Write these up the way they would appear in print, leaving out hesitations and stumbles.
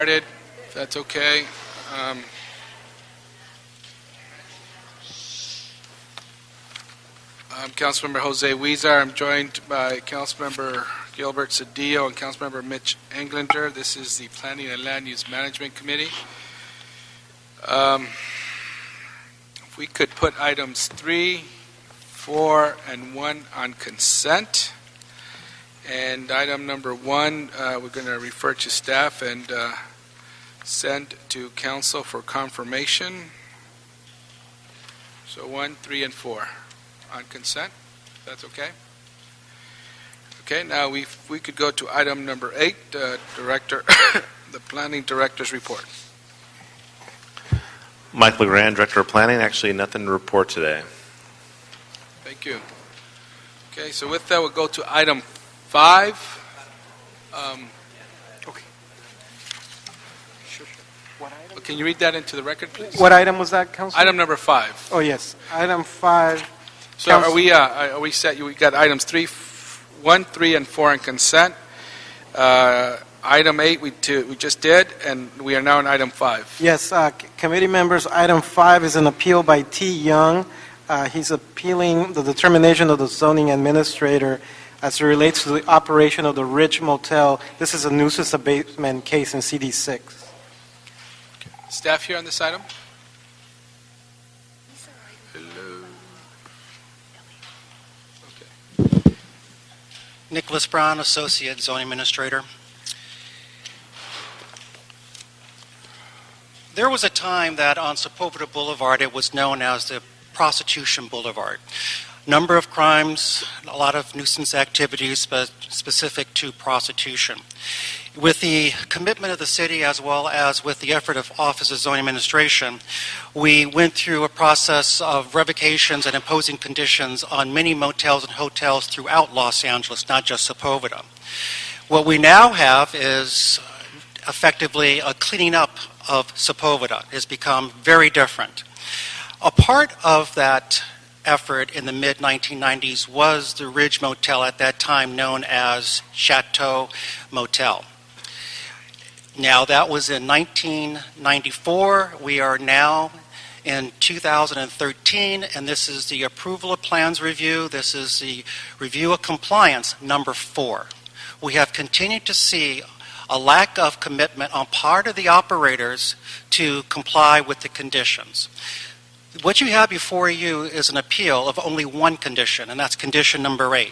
Started, if that's okay. I'm Councilmember Jose Huizar. I'm joined by Councilmember Gilbert Cedillo and Councilmember Mitch Englander. This is the Planning and Land Use Management Committee. If we could put items 3, 4, and 1 on consent. And item number 1, we're going to refer to staff and send to council for confirmation. So 1, 3, and 4 on consent. That's okay? Okay, now we could go to item number 8, Director, the Planning Director's report. Michael LeGrand, Director of Planning. Actually, nothing to report today. Thank you. Okay, so with that, we'll go to item 5. Okay. Sure. What item? Can you read that into the record, please? What item was that, Council? Item number 5. Oh, yes. Item 5. So are we set? We got items 1, 3, and 4 on consent. Item 8 we just did, and we are now on item 5. Yes, committee members, item 5 is an appeal by T. Young. He's appealing the determination of the zoning administrator as it relates to the operation of the Ridge Motel. This is a nuisance abatement case in CD6. Staff here on this item? Hello. Okay. Nicholas Brown, Associate Zoning Administrator. There was a time that on Sepulveda Boulevard it was known as the Prostitution Boulevard. Number of crimes, a lot of nuisance activities, but specific to prostitution. With the commitment of the city as well as with the effort of Office of Zoning Administration, we went through a process of revocations and imposing conditions on many motels and hotels throughout Los Angeles, not just Sepulveda. What we now have is effectively a cleaning up of Sepulveda. It has become very different. A part of that effort in the mid-1990s was the Ridge Motel, at that time known as Chateau Motel. Now, that was in 1994. We are now in 2013, and this is the approval of plans review. This is the review of compliance number 4. We have continued to see a lack of commitment on part of the operators to comply with the conditions. What you have before you is an appeal of only one condition, and that's condition number 8.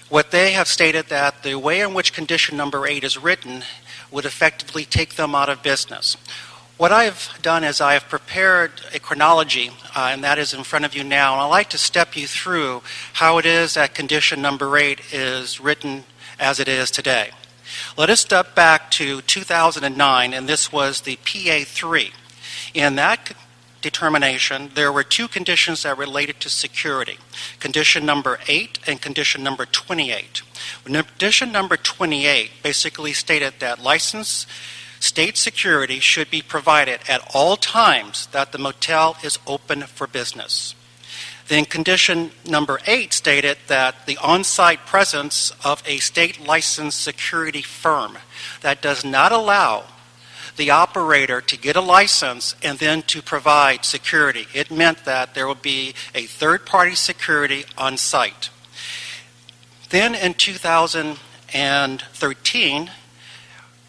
What they have stated that the way in which condition number 8 is written would effectively take them out of business. What I've done is I have prepared a chronology, and that is in front of you now, and I'd like to step you through how it is that condition number 8 is written as it is today. Let us step back to 2009, and this was the PA3. In that determination, there were 2 conditions that related to security, condition number 8 and condition number 28. Condition number 28 basically stated that licensed state security should be provided at all times that the motel is open for business. Then condition number 8 stated that the on-site presence of a state licensed security firm that does not allow the operator to get a license and then to provide security. It meant that there would be a third-party security on site. Then in 2013,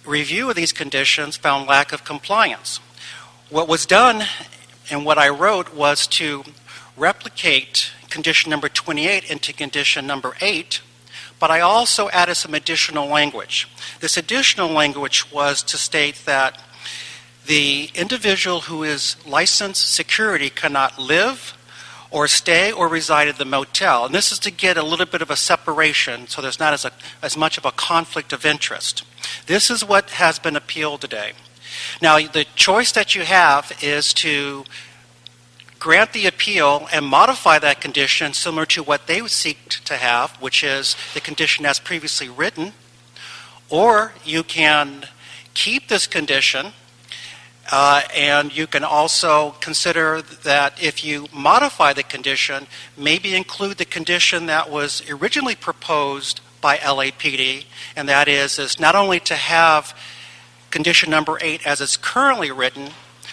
review of these conditions found lack of compliance. What was done and what I wrote was to replicate condition number 28 into condition number 8, but I also added some additional language. This additional language was to state that the individual who is licensed security cannot live or stay or reside at the motel. And this is to get a little bit of a separation so there's not as much of a conflict of interest. This is what has been appealed today. Now, the choice that you have is to grant the appeal and modify that condition similar to what they would seek to have, which is the condition as previously written, or you can keep this condition and you can also consider that if you modify the condition, maybe include the condition that was originally proposed by LAPD, and that is not only to have condition number 8 as it's currently written,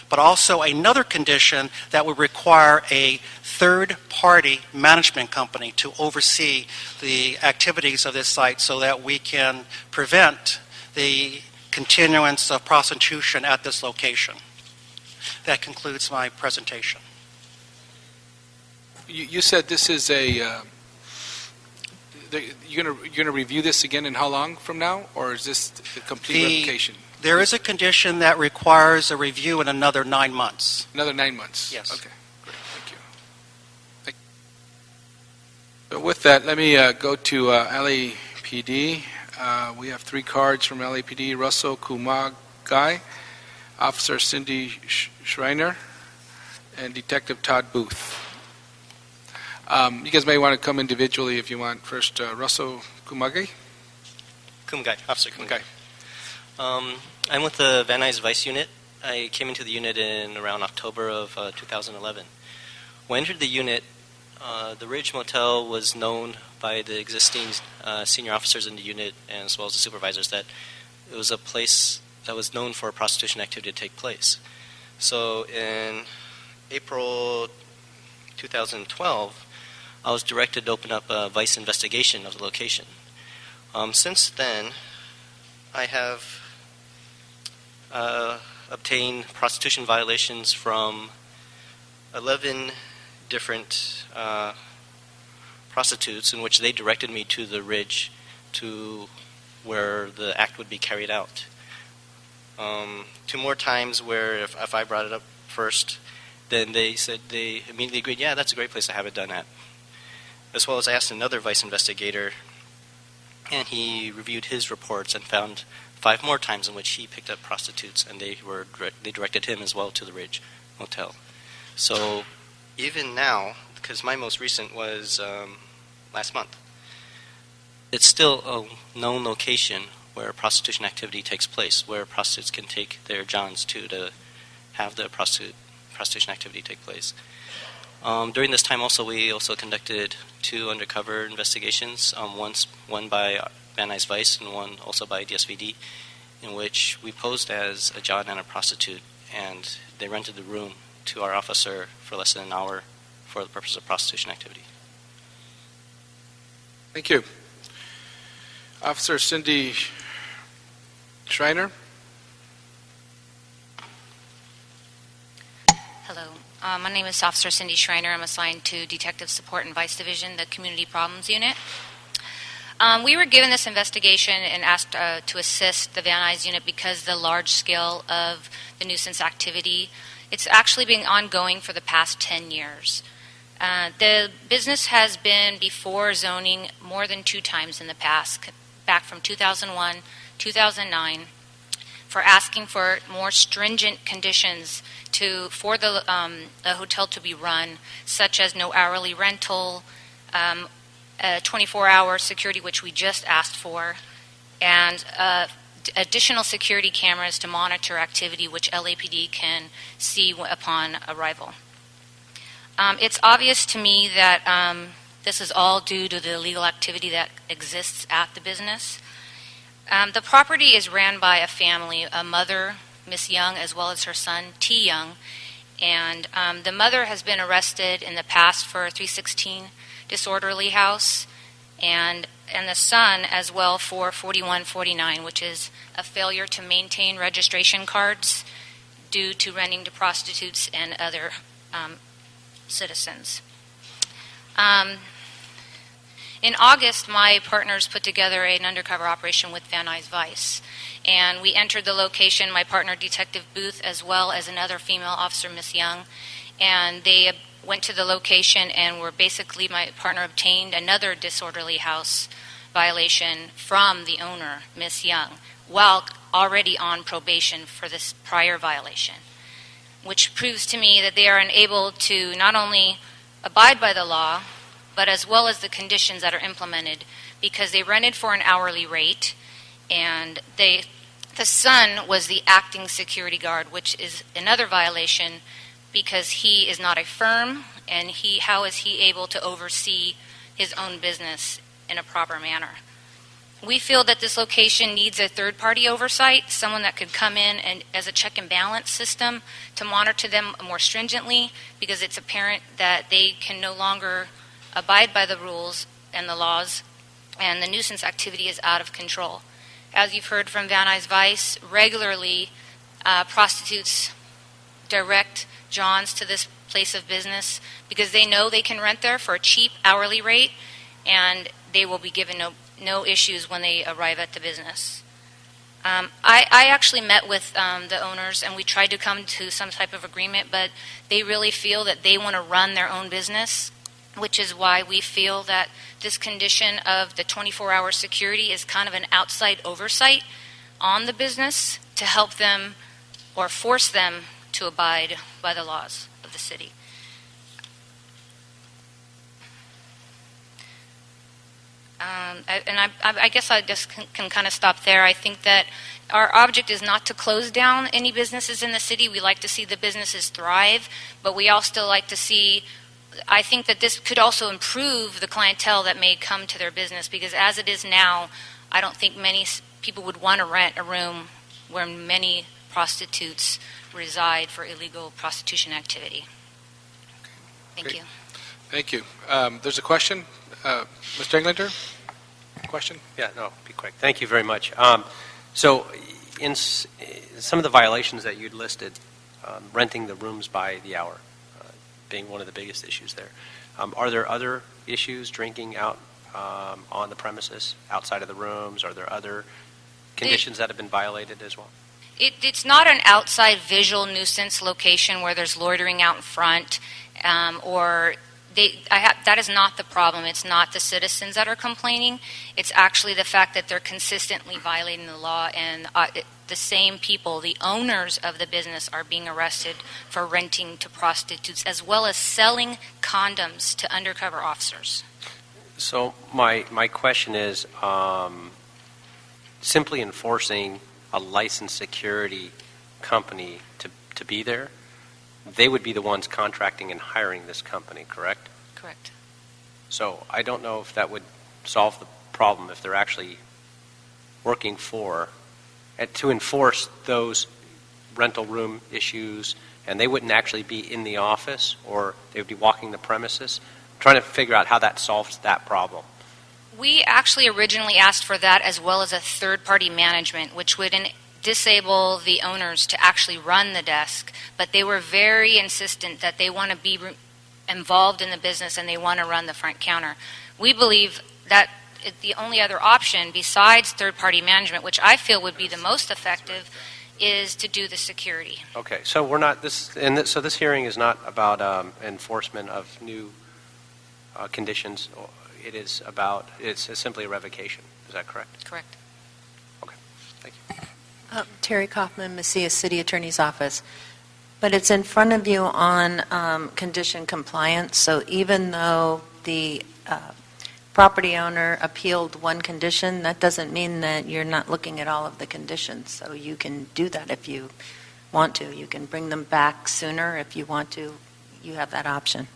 but also another condition that would require a third-party management company to oversee the activities of this site so that we can prevent the continuance of prostitution at this location. That concludes my presentation. You said this is you're gonna review this again in how long from now, or is this the complete revocation? There is a condition that requires a review in another 9 months. Another 9 months? Yes. Okay, great, thank you. So with that, let me go to LAPD. We have 3 cards from LAPD: Russell Kumagai, Officer Cindy Schreiner, and Detective Todd Booth. You guys may want to come individually if you want. First, Russell Kumagai. Officer Kumgai. I'm with the Van Nuys Vice Unit. I came into the unit in around October of 2011. When I entered the unit, the Ridge Motel was known by the existing senior officers in the unit, and as well as the supervisors, that it was a place that was known for prostitution activity to take place. So in April 2012, I was directed to open up a vice investigation of the location. Since then, I have obtained prostitution violations from 11 different prostitutes, in which they directed me to the Ridge to where the act would be carried out. 2 more times where if I brought it up first, then they said they immediately agreed, yeah, that's a great place to have it done at. As well as I asked another vice investigator, and he reviewed his reports and found 5 more times in which he picked up prostitutes, and they directed him as well to the Ridge Motel. So even now, because my most recent was last month, it's still a known location where prostitution activity takes place, where prostitutes can take their johns to have the prostitution activity take place. During this time also, we also conducted 2 undercover investigations, one by Van Nuys Vice and one also by DSVD, in which we posed as a john and a prostitute, and they rented the room to our officer for less than an hour for the purpose of prostitution activity. Thank you. Officer Cindy Schreiner. Hello. My name is Officer Cindy Schreiner. I'm assigned to Detective Support and Vice Division, the Community Problems Unit. We were given this investigation and asked to assist the Van Nuys unit because the large scale of the nuisance activity, it's actually been ongoing for the past 10 years. The business has been before zoning more than 2 times in the past, back from 2001, 2009, for asking for more stringent conditions for the hotel to be run, such as no hourly rental, 24-hour security, which we just asked for, and additional security cameras to monitor activity, which LAPD can see upon arrival. It's obvious to me that this is all due to the illegal activity that exists at the business. The property is ran by a family, a mother, Miss Young, as well as her son, T. Young, and the mother has been arrested in the past for 316 disorderly house, and the son as well for 4149, which is a failure to maintain registration cards due to renting to prostitutes and other citizens. In August, my partners put together an undercover operation with Van Nuys Vice, and we entered the location, my partner, Detective Booth, as well as another female officer, Miss Young, and they went to the location and my partner obtained another disorderly house violation from the owner, Miss Young, while already on probation for this prior violation, which proves to me that they are unable to not only abide by the law, but as well as the conditions that are implemented, because they rented for an hourly rate, and the son was the acting security guard, which is another violation because he is not a firm, and how is he able to oversee his own business in a proper manner? We feel that this location needs a third-party oversight, someone that could come in and as a check and balance system to monitor them more stringently, because it's apparent that they can no longer abide by the rules and the laws, and the nuisance activity is out of control. As you've heard from Van Nuys Vice, regularly prostitutes direct Johns to this place of business because they know they can rent there for a cheap hourly rate, and they will be given no issues when they arrive at the business. I actually met with the owners, and we tried to come to some type of agreement, but they really feel that they want to run their own business, which is why we feel that this condition of the 24-hour security is kind of an outside oversight on the business to help them or force them to abide by the laws of the city. I guess I just can kind of stop there. I think that our object is not to close down any businesses in the city. We like to see the businesses thrive, but we all still like to see, I think that this could also improve the clientele that may come to their business, because as it is now, I don't think many people would want to rent a room where many prostitutes reside for illegal prostitution activity. Thank you. Thank you. There's a question. Mr. Englander? Question? Yeah, no, be quick. Thank you very much. So in some of the violations that you'd listed, renting the rooms by the hour being one of the biggest issues there, are there other issues, drinking out on the premises, outside of the rooms? Are there other conditions that have been violated as well? It's not an outside visual nuisance location where there's loitering out in front, that is not the problem. It's not the citizens that are complaining. It's actually the fact that they're consistently violating the law, and the same people, the owners of the business, are being arrested for renting to prostitutes, as well as selling condoms to undercover officers. So my question is, simply enforcing a licensed security company to be there, they would be the ones contracting and hiring this company, correct? Correct. So I don't know if that would solve the problem if they're actually working to enforce those rental room issues, and they wouldn't actually be in the office, or they would be walking the premises. I'm trying to figure out how that solves that problem. We actually originally asked for that, as well as a third-party management, which would disable the owners to actually run the desk, but they were very insistent that they want to be involved in the business and they want to run the front counter. We believe that the only other option besides third-party management, which I feel would be the most effective, is to do the security. Okay, so we're not so this hearing is not about enforcement of new conditions. It's simply a revocation. Is that correct? Correct. Okay, thank you. Terry Kaufman, Macias City Attorney's Office. But it's in front of you on condition compliance, so even though the property owner appealed one condition, that doesn't mean that you're not looking at all of the conditions. So you can do that if you want to. You can bring them back sooner if you want to. You have that option.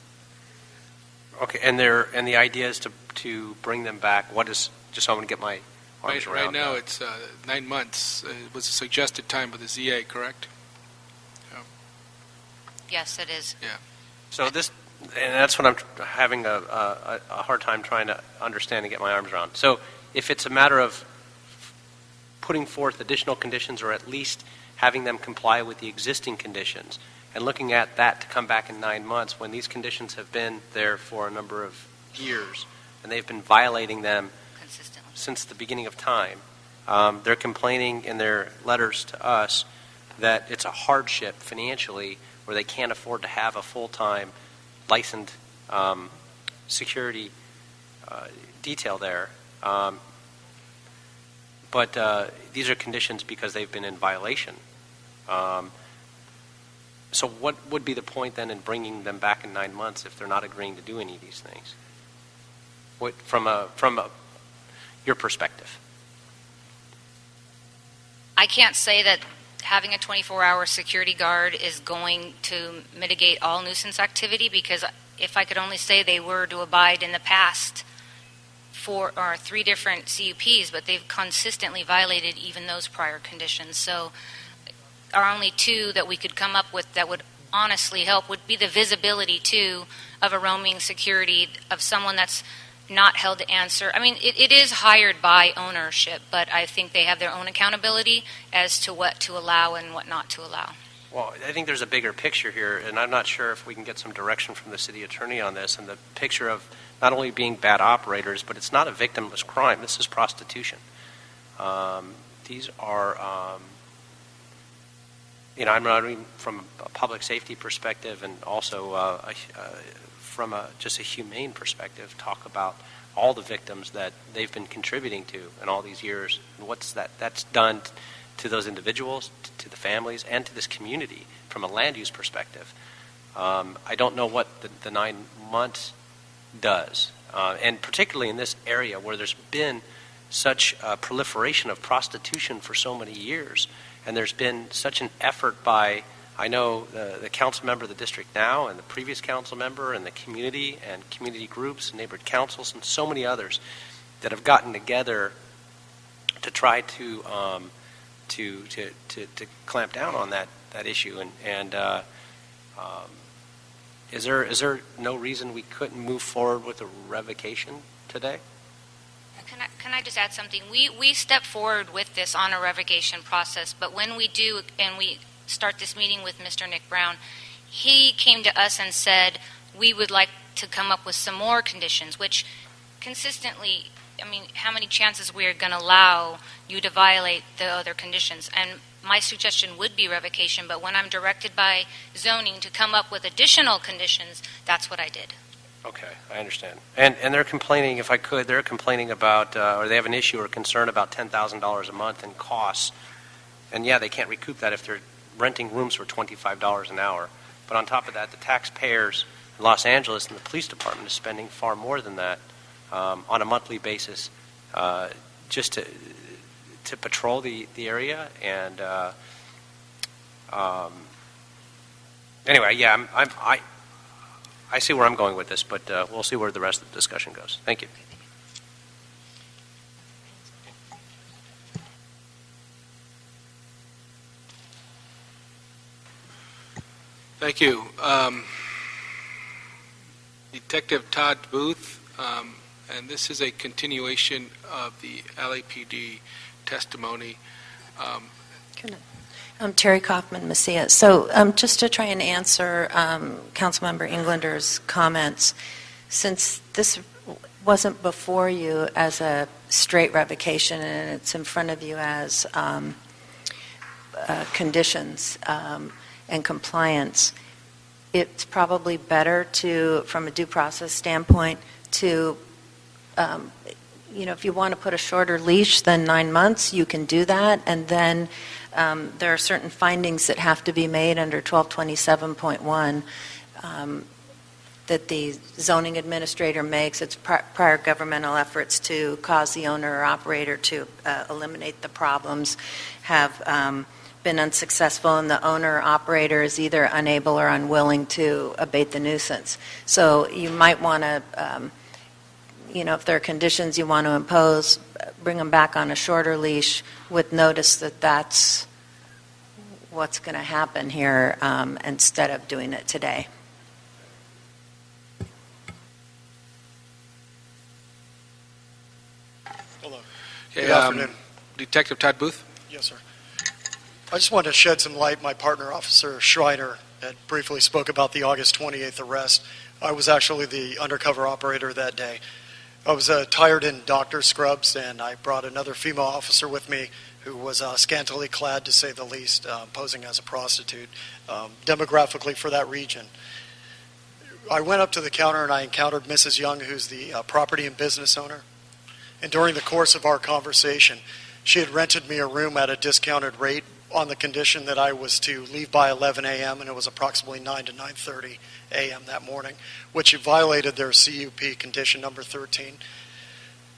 Okay, and the idea is to bring them back. What is, just so I'm going to get my arms around Right now, that. it's 9 months. It was a suggested time by the ZA, correct? Yes, it is. Yeah. So and that's what I'm having a hard time trying to understand and get my arms around. So if it's a matter of putting forth additional conditions, or at least having them comply with the existing conditions, and looking at that to come back in 9 months when these conditions have been there for a number of years, and they've been violating them Consistently. since the beginning of time, they're complaining in their letters to us that it's a hardship financially where they can't afford to have a full-time licensed security detail there. But these are conditions because they've been in violation. So what would be the point then in bringing them back in 9 months if they're not agreeing to do any of these things? From your perspective? I can't say that having a 24-hour security guard is going to mitigate all nuisance activity, because if I could only say they were to abide in the past three different CUPs, but they've consistently violated even those prior conditions. So our only two that we could come up with that would honestly help would be the visibility, too, of a roaming security, of someone that's not held to answer. I mean, it is hired by ownership, but I think they have their own accountability as to what to allow and what not to allow. Well, I think there's a bigger picture here, and I'm not sure if we can get some direction from the city attorney on this, and the picture of not only being bad operators, but it's not a victimless crime. This is prostitution. These are, I'm not even from a public safety perspective and also from just a humane perspective, talk about all the victims that they've been contributing to in all these years, and what's that's done to those individuals, to the families, and to this community from a land use perspective. I don't know what the 9 months does, and particularly in this area where there's been such a proliferation of prostitution for so many years, and there's been such an effort by, I know, the council member of the district now and the previous council member and the community and community groups, neighborhood councils, and so many others that have gotten together to try to clamp down on that issue. And is there no reason we couldn't move forward with a revocation today? Can I just add something? We step forward with this on a revocation process, but when we do and we start this meeting with Mr. Nick Brown, he came to us and said we would like to come up with some more conditions, which consistently, I mean, how many chances we are going to allow you to violate the other conditions? And my suggestion would be revocation, but when I'm directed by zoning to come up with additional conditions, that's what I did. Okay, I understand. And they're complaining, if I could, they're complaining about, or they have an issue or concern about $10,000 a month in costs. And yeah, they can't recoup that if they're renting rooms for $25 an hour. But on top of that, the taxpayers in Los Angeles and the police department is spending far more than that on a monthly basis just to patrol the area. And anyway, yeah, I see where I'm going with this, but we'll see where the rest of the discussion goes. Thank you. Thank you. Detective Todd Booth, and this is a continuation of the LAPD testimony. I'm Terry Kaufman, Messia. So just to try and answer Councilmember Englander's comments, since this wasn't before you as a straight revocation and it's in front of you as conditions and compliance, it's probably better to, from a due process standpoint, to if you want to put a shorter leash than 9 months, you can do that, and then there are certain findings that have to be made under 1227.1 that the zoning administrator makes. It's prior governmental efforts to cause the owner or operator to eliminate the problems have been unsuccessful, and the owner or operator is either unable or unwilling to abate the nuisance. So you might want to, if there are conditions you want to impose, bring them back on a shorter leash with notice that that's what's going to happen here instead of doing it today. Hello. Okay, Good afternoon. Detective Todd Booth. Yes, sir. I just wanted to shed some light. My partner, Officer Schreiner, had briefly spoke about the August 28th arrest. I was actually the undercover operator that day. I was attired in doctor scrubs, and I brought another female officer with me who was scantily clad, to say the least, posing as a prostitute, demographically for that region. I went up to the counter and I encountered Mrs. Young, who's the property and business owner. And during the course of our conversation, she had rented me a room at a discounted rate on the condition that I was to leave by 11 a.m., and it was approximately 9 to 9:30 a.m. that morning, which violated their CUP condition number 13.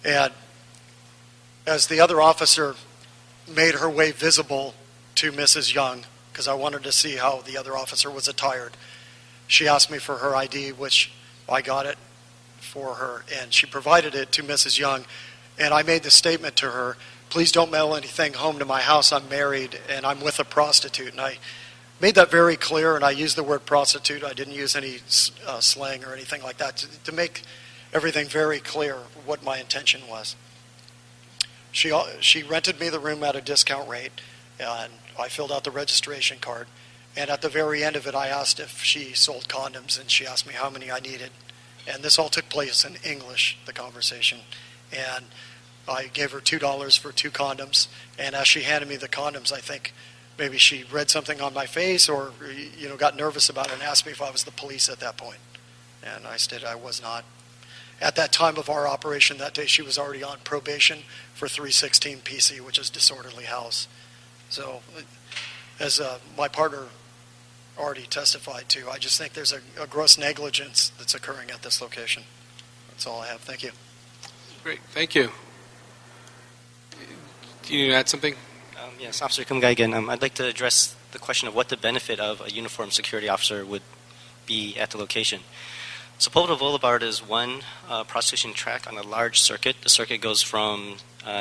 And as the other officer made her way visible to Mrs. Young, because I wanted to see how the other officer was attired, she asked me for her ID, which I got it for her, and she provided it to Mrs. Young, and I made the statement to her, please don't mail anything home to my house. I'm married, and I'm with a prostitute. And I made that very clear, and I used the word prostitute. I didn't use any slang or anything like that to make everything very clear what my intention was. She rented me the room at a discount rate, and I filled out the registration card. And at the very end of it, I asked if she sold condoms, and she asked me how many I needed. And this all took place in English, the conversation. And I gave her $2 for 2 condoms. And as she handed me the condoms, I think maybe she read something on my face or got nervous about it and asked me if I was the police at that point. And I stated I was not. At that time of our operation that day, she was already on probation for 316 PC, which is disorderly house. So as my partner already testified to, I just think there's a gross negligence that's occurring at this location. That's all I have. Thank you. Great, thank you. Do you need to add something? Yes, Officer Kumgai again. I'd like to address the question of what the benefit of a uniformed security officer would be at the location. Sepulveda Boulevard is one prostitution track on a large circuit. The circuit goes from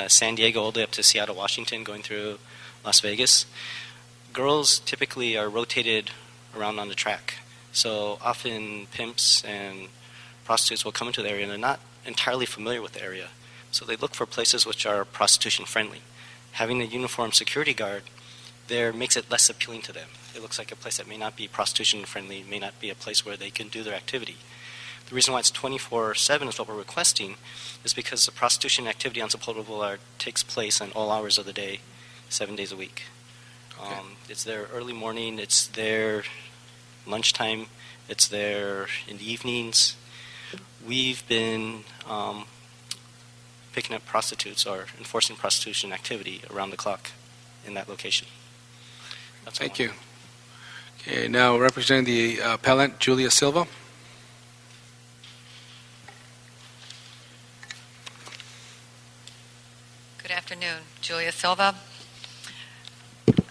San Diego all the way up to Seattle, Washington, going through Las Vegas. Girls typically are rotated around on the track. So often pimps and prostitutes will come into the area and they're not entirely familiar with the area. So they look for places which are prostitution friendly. Having a uniformed security guard there makes it less appealing to them. It looks like a place that may not be prostitution friendly, may not be a place where they can do their activity. The reason why it's 24/7 is what we're requesting is because the prostitution activity on Sepulveda Boulevard takes place on all hours of the day, 7 days a week. Okay. It's there early morning, it's there lunchtime, it's there in the evenings. We've been picking up prostitutes or enforcing prostitution activity around the clock in that location. That's Thank you. Okay, now representing the appellant, Julia Silva. Good afternoon. Julia Silva,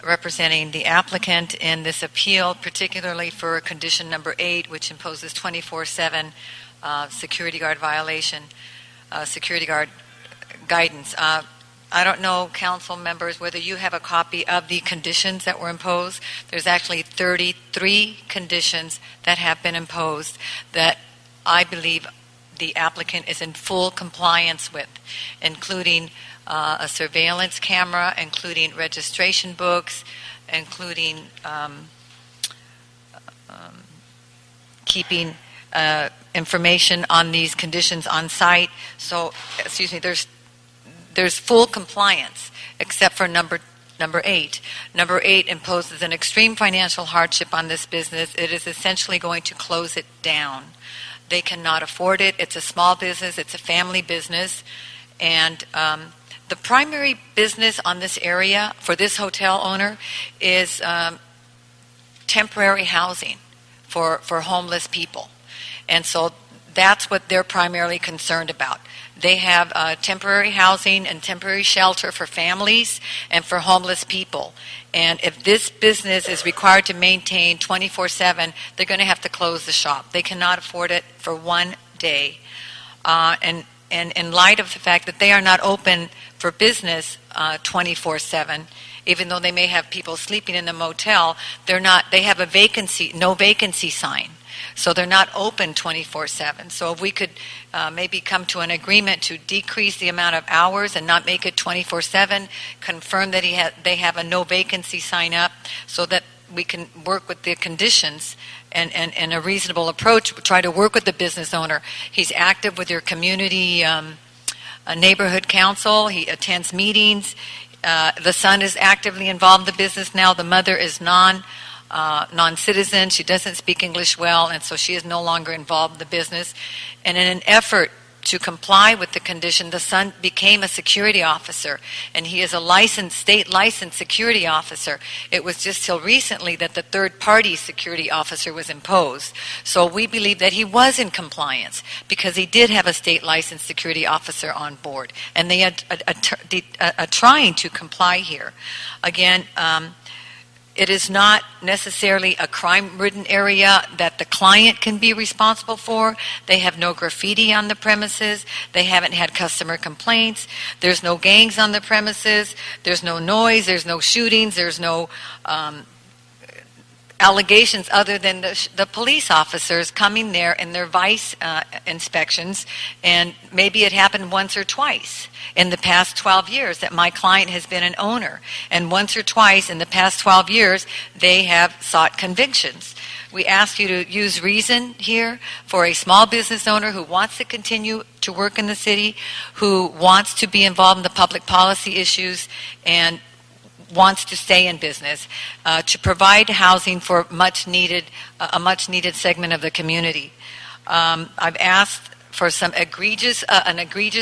representing the applicant in this appeal, particularly for condition number 8, which imposes 24/7 security guard violation, security guard guidance. I don't know, council members, whether you have a copy of the conditions that were imposed. There's actually 33 conditions that have been imposed that I believe the applicant is in full compliance with, including a surveillance camera, including registration books, including keeping information on these conditions on site. So, there's full compliance, except for number 8. Number 8 imposes an extreme financial hardship on this business. It is essentially going to close it down. They cannot afford it. It's a small business. It's a family business. And the primary business on this area for this hotel owner is temporary housing for homeless people. And so that's what they're primarily concerned about. They have temporary housing and temporary shelter for families and for homeless people. And if this business is required to maintain 24/7, they're going to have to close the shop. They cannot afford it for one day. And in light of the fact that they are not open for business 24/7, even though they may have people sleeping in the motel, they have no vacancy sign. So they're not open 24/7. So if we could maybe come to an agreement to decrease the amount of hours and not make it 24/7, confirm that they have a no vacancy sign up so that we can work with the conditions and a reasonable approach, try to work with the business owner. He's active with your community neighborhood council. He attends meetings. The son is actively involved in the business now. The mother is non-citizen. She doesn't speak English well, and so she is no longer involved in the business. And in an effort to comply with the condition, the son became a security officer, and he is a state licensed security officer. It was just till recently that the third-party security officer was imposed. So we believe that he was in compliance because he did have a state licensed security officer on board, and they are trying to comply here. Again, It is not necessarily a crime-ridden area that the client can be responsible for. They have no graffiti on the premises. They haven't had customer complaints. There's no gangs on the premises. There's no noise. There's no shootings. There's no allegations other than the police officers coming there in their vice inspections, and maybe it happened once or twice in the past 12 years that my client has been an owner, and once or twice in the past 12 years they have sought convictions. We ask you to use reason here for a small business owner who wants to continue to work in the city, who wants to be involved in the public policy issues, and wants to stay in business, to provide housing for a much needed segment of the community. I've asked for an egregious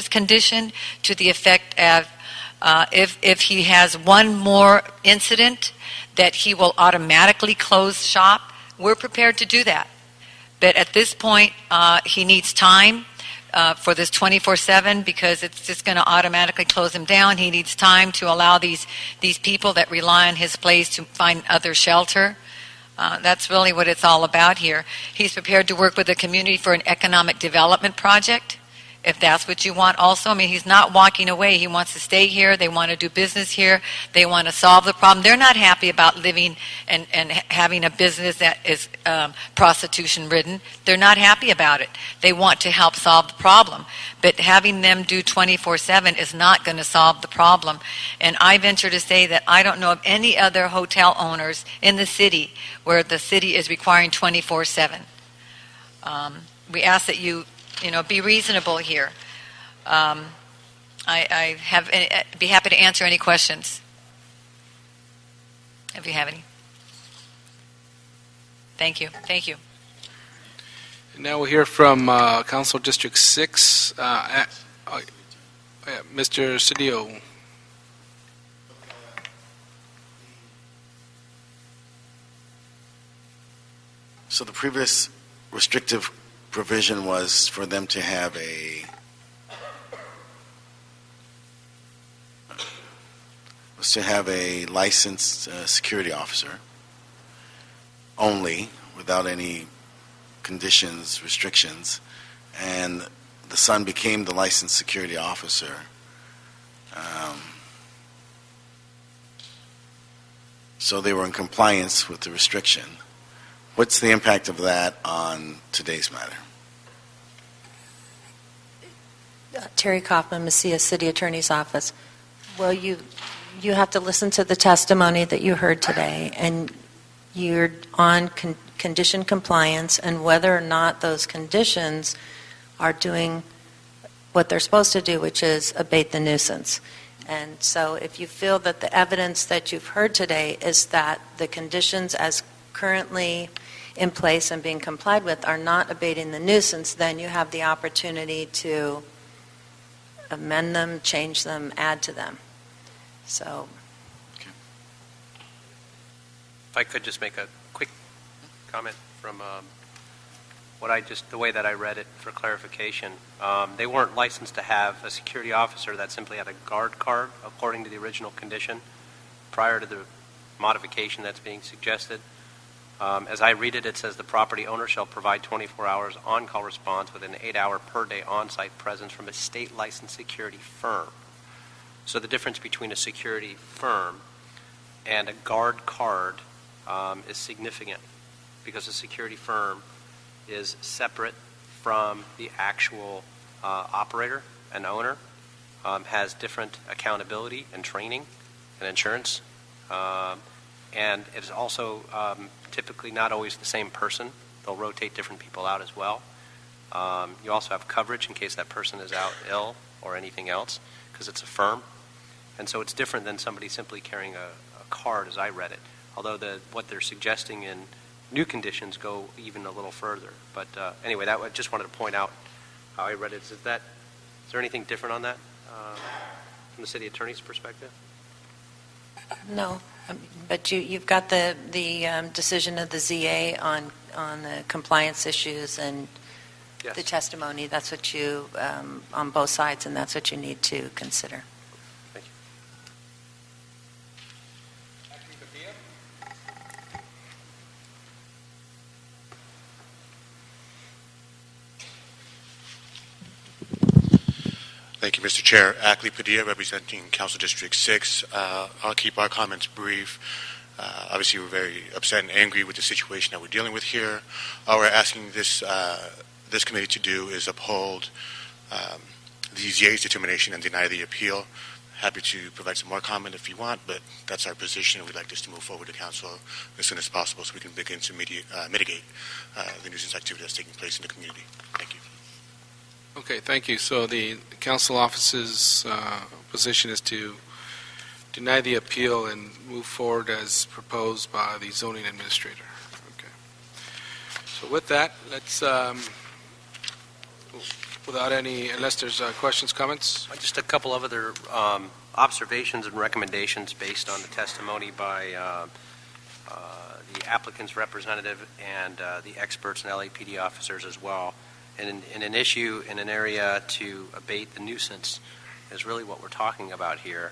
condition to the effect of if he has one more incident, that he will automatically close shop. We're prepared to do that. But at this point, he needs time for this 24/7, because it's just going to automatically close him down. He needs time to allow these people that rely on his place to find other shelter. That's really what it's all about here. He's prepared to work with the community for an economic development project, if that's what you want also. I mean, he's not walking away. He wants to stay here. They want to do business here. They want to solve the problem. They're not happy about living and having a business that is prostitution-ridden. They're not happy about it. They want to help solve the problem. But having them do 24/7 is not going to solve the problem. And I venture to say that I don't know of any other hotel owners in the city where the city is requiring 24/7. We ask that you be reasonable here. Be happy to answer any questions if you have any. Thank you. Thank you. And now we'll hear from Council District 6, Mr. Cedillo. So the previous restrictive provision was for them to have a licensed security officer only, without any conditions, restrictions, and the son became the licensed security officer. So they were in compliance with the restriction. What's the impact of that on today's matter? Terry Kaufman, Mesilla City Attorney's Office. Well, you have to listen to the testimony that you heard today, and you're on condition compliance, and whether or not those conditions are doing what they're supposed to do, which is abate the nuisance. And so if you feel that the evidence that you've heard today is that the conditions as currently in place and being complied with are not abating the nuisance, then you have the opportunity to amend them, change them, add to them. So, Okay. If I could just make a quick comment from the way that I read it for clarification. They weren't licensed to have a security officer that simply had a guard card, according to the original condition, prior to the modification that's being suggested. As I read it, it says the property owner shall provide 24 hours on-call response with an 8-hour per day on-site presence from a state licensed security firm. So the difference between a security firm and a guard card is significant, because a security firm is separate from the actual operator and owner, has different accountability and training and insurance, and it's also typically not always the same person. They'll rotate different people out as well. You also have coverage in case that person is out ill or anything else, because it's a firm. And so it's different than somebody simply carrying a card, as I read it, although what they're suggesting in new conditions go even a little further. But anyway, I just wanted to point out how I read it. Is there anything different on that from the city attorney's perspective? no, but you've got the decision of the ZA on the compliance issues and Yes. the testimony. That's what you, on both sides, and that's what you need to consider. Thank you. Thank you, Mr. Chair. Ackley Padilla, representing Council District 6. I'll keep our comments brief. Obviously, we're very upset and angry with the situation that we're dealing with here. All we're asking this committee to do is uphold the ZA's determination and deny the appeal. Happy to provide some more comment if you want, but that's our position. We'd like this to move forward to Council as soon as possible so we can begin to mitigate the nuisance activity that's taking place in the community. Thank you. Okay, thank you. So the council office's position is to deny the appeal and move forward as proposed by the zoning administrator. Okay. So with that, let's, unless there's questions, comments? Just a couple of other observations and recommendations based on the testimony by the applicant's representative and the experts and LAPD officers as well. And in an issue in an area to abate the nuisance is really what we're talking about here.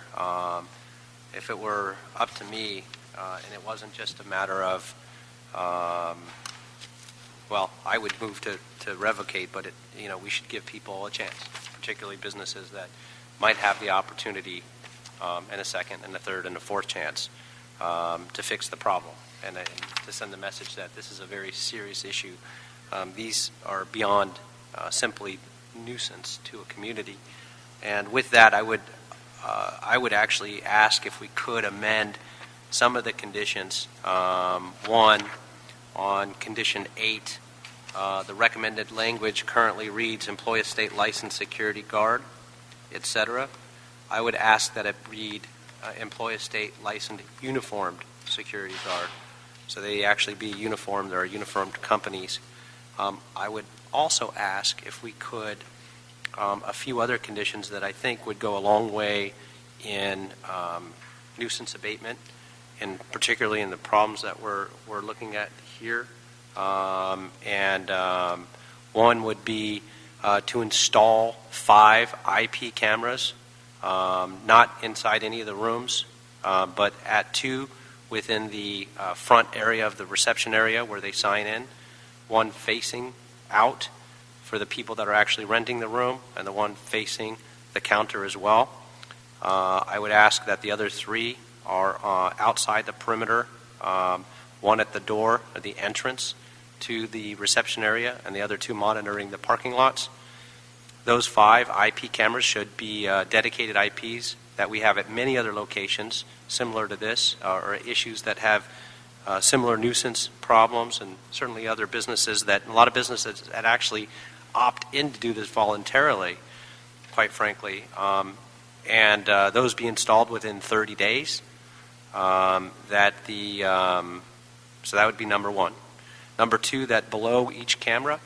If it were up to me, and it wasn't just a matter of, well, I would move to revocate, but we should give people a chance, particularly businesses that might have the opportunity and a second and a third and a fourth chance to fix the problem and to send the message that this is a very serious issue. These are beyond simply nuisance to a community. And with that, I would actually ask if we could amend some of the conditions. One, on condition 8, the recommended language currently reads employ a state licensed security guard, etc. I would ask that it read employ a state licensed uniformed security guard. So they actually be uniformed. There are uniformed companies. I would also ask if we could a few other conditions that I think would go a long way in nuisance abatement, and particularly in the problems that we're looking at here. One would be to install 5 IP cameras, not inside any of the rooms, but at 2 within the front area of the reception area where they sign in, one facing out for the people that are actually renting the room, and the one facing the counter as well. I would ask that the other 3 are outside the perimeter, one at the door at the entrance to the reception area, and the other 2 monitoring the parking lots. Those 5 IP cameras should be dedicated IPs that we have at many other locations similar to this, or issues that have similar nuisance problems, and certainly other businesses a lot of businesses that actually opt in to do this voluntarily, quite frankly, and those be installed within 30 days. So that would be number 1. Number 2, that below each camera,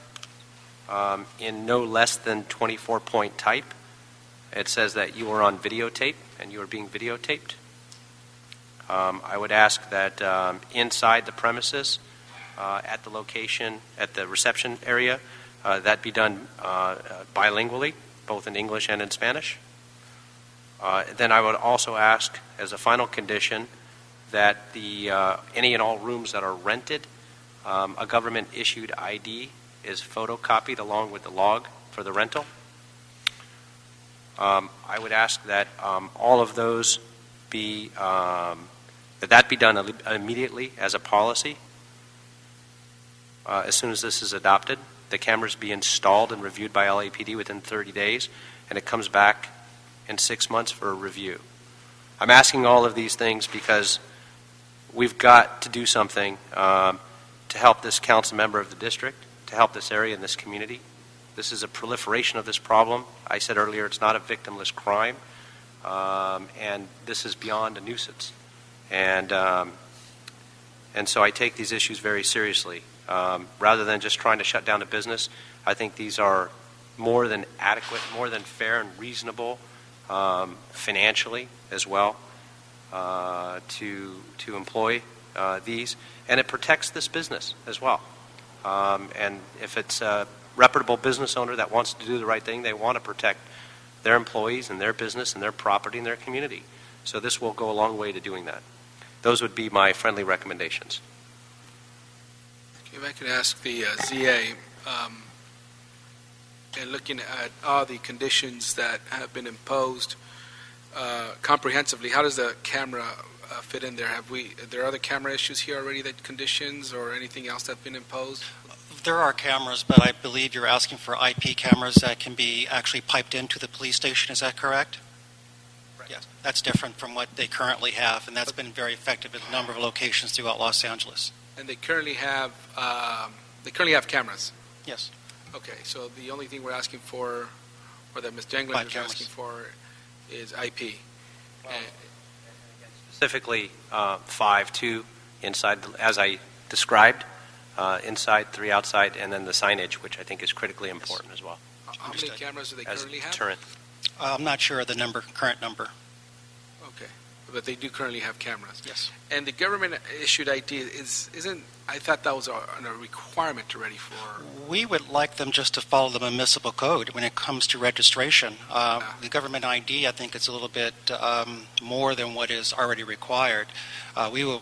in no less than 24-point type, it says that you are on videotape and you are being videotaped. I would ask that inside the premises, at the location, at the reception area, that be done bilingually, both in English and in Spanish. Then I would also ask, as a final condition, that any and all rooms that are rented, a government-issued ID is photocopied along with the log for the rental. I would ask that all of those be that be done immediately as a policy. As soon as this is adopted, the cameras be installed and reviewed by LAPD within 30 days, and it comes back in 6 months for a review. I'm asking all of these things because we've got to do something to help this council member of the district, to help this area and this community. This is a proliferation of this problem. I said earlier it's not a victimless crime, and this is beyond a nuisance. And so I take these issues very seriously. Rather than just trying to shut down a business, I think these are more than adequate, more than fair and reasonable financially as well to employ these. And it protects this business as well. And if it's a reputable business owner that wants to do the right thing, they want to protect their employees and their business and their property and their community. So this will go a long way to doing that. Those would be my friendly recommendations. If I could ask the ZA, and looking at all the conditions that have been imposed comprehensively, how does the camera fit in there? Are there other camera issues here already, that conditions or anything else that's been imposed? There are cameras, but I believe you're asking for IP cameras that can be actually piped into the police station. Is that correct? Yes. That's different from what they currently have, and that's been very effective at a number of locations throughout Los Angeles. And they currently have cameras? Yes. Okay, so the only thing we're asking for, or that Ms. Jangland is asking for, is IP. Specifically, 5-2 inside, as I described, inside, 3 outside, and then the signage, which I think is critically important as well. How many cameras do they As a currently have? deterrent. I'm not sure of the current number. Okay, but they do currently have cameras. Yes. And the government-issued ID isn't, I thought that was a requirement already for... We would like them just to follow the municipal code when it comes to registration. The government ID, I think, is a little bit more than what is already required. We will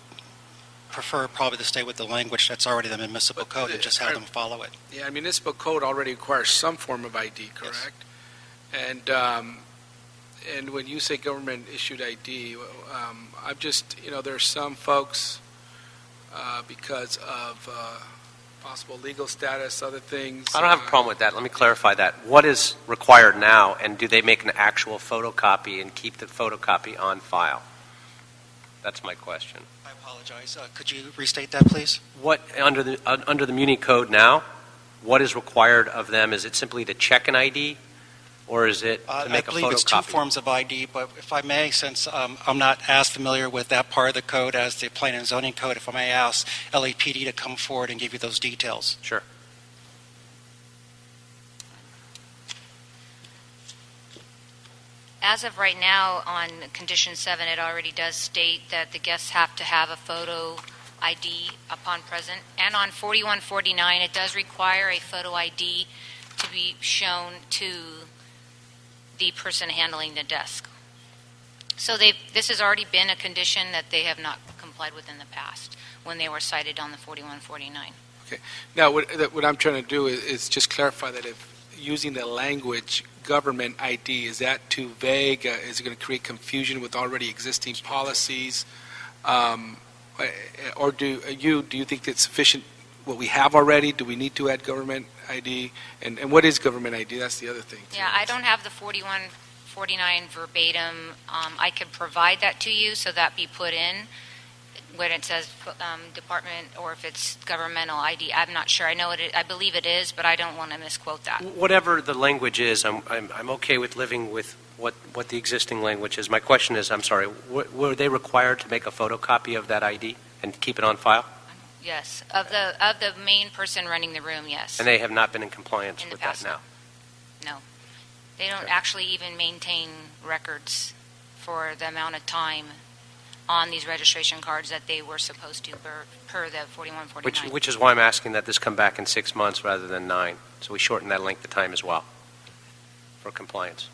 prefer probably to stay with the language that's already in the municipal code and just have them follow it. Yeah, municipal code already requires some form of ID, correct? Yes. And when you say government-issued ID, I'm just, there's some folks, because of possible legal status, other things. I don't have a problem with that. Let me clarify that. What is required now, and do they make an actual photocopy and keep the photocopy on file? That's my question. I apologize. Could you restate that, please? What under the Muni Code now? What is required of them? Is it simply to check an ID, or is it to make a photocopy? I believe it's 2 forms of ID, but if I may, since I'm not as familiar with that part of the code as the Planning and Zoning Code, if I may ask LAPD to come forward and give you those details. Sure. As of right now, on Condition 7, it already does state that the guests have to have a photo ID upon present. And on 4149, it does require a photo ID to be shown to the person handling the desk. So this has already been a condition that they have not complied with in the past when they were cited on the 4149. Okay. Now, what I'm trying to do is just clarify that if using the language government ID, is that too vague? Is it going to create confusion with already existing policies? Or do you think it's sufficient what we have already? Do we need to add government ID? And what is government ID? That's the other thing, too. Yeah, I don't have the 4149 verbatim. I could provide that to you so that be put in when it says department, or if it's governmental ID. I'm not sure. I believe it is, but I don't want to misquote that. Whatever the language is, I'm okay with living with what the existing language is. My question is, I'm sorry, were they required to make a photocopy of that ID and keep it on file? Yes, of the main person running the room, yes. And they have not been in compliance with that now? No. They don't actually even maintain records for the amount of time on these registration cards that they were supposed to per the 4149. Which is why I'm asking that this come back in 6 months rather than 9, so we shorten that length of time as well for compliance.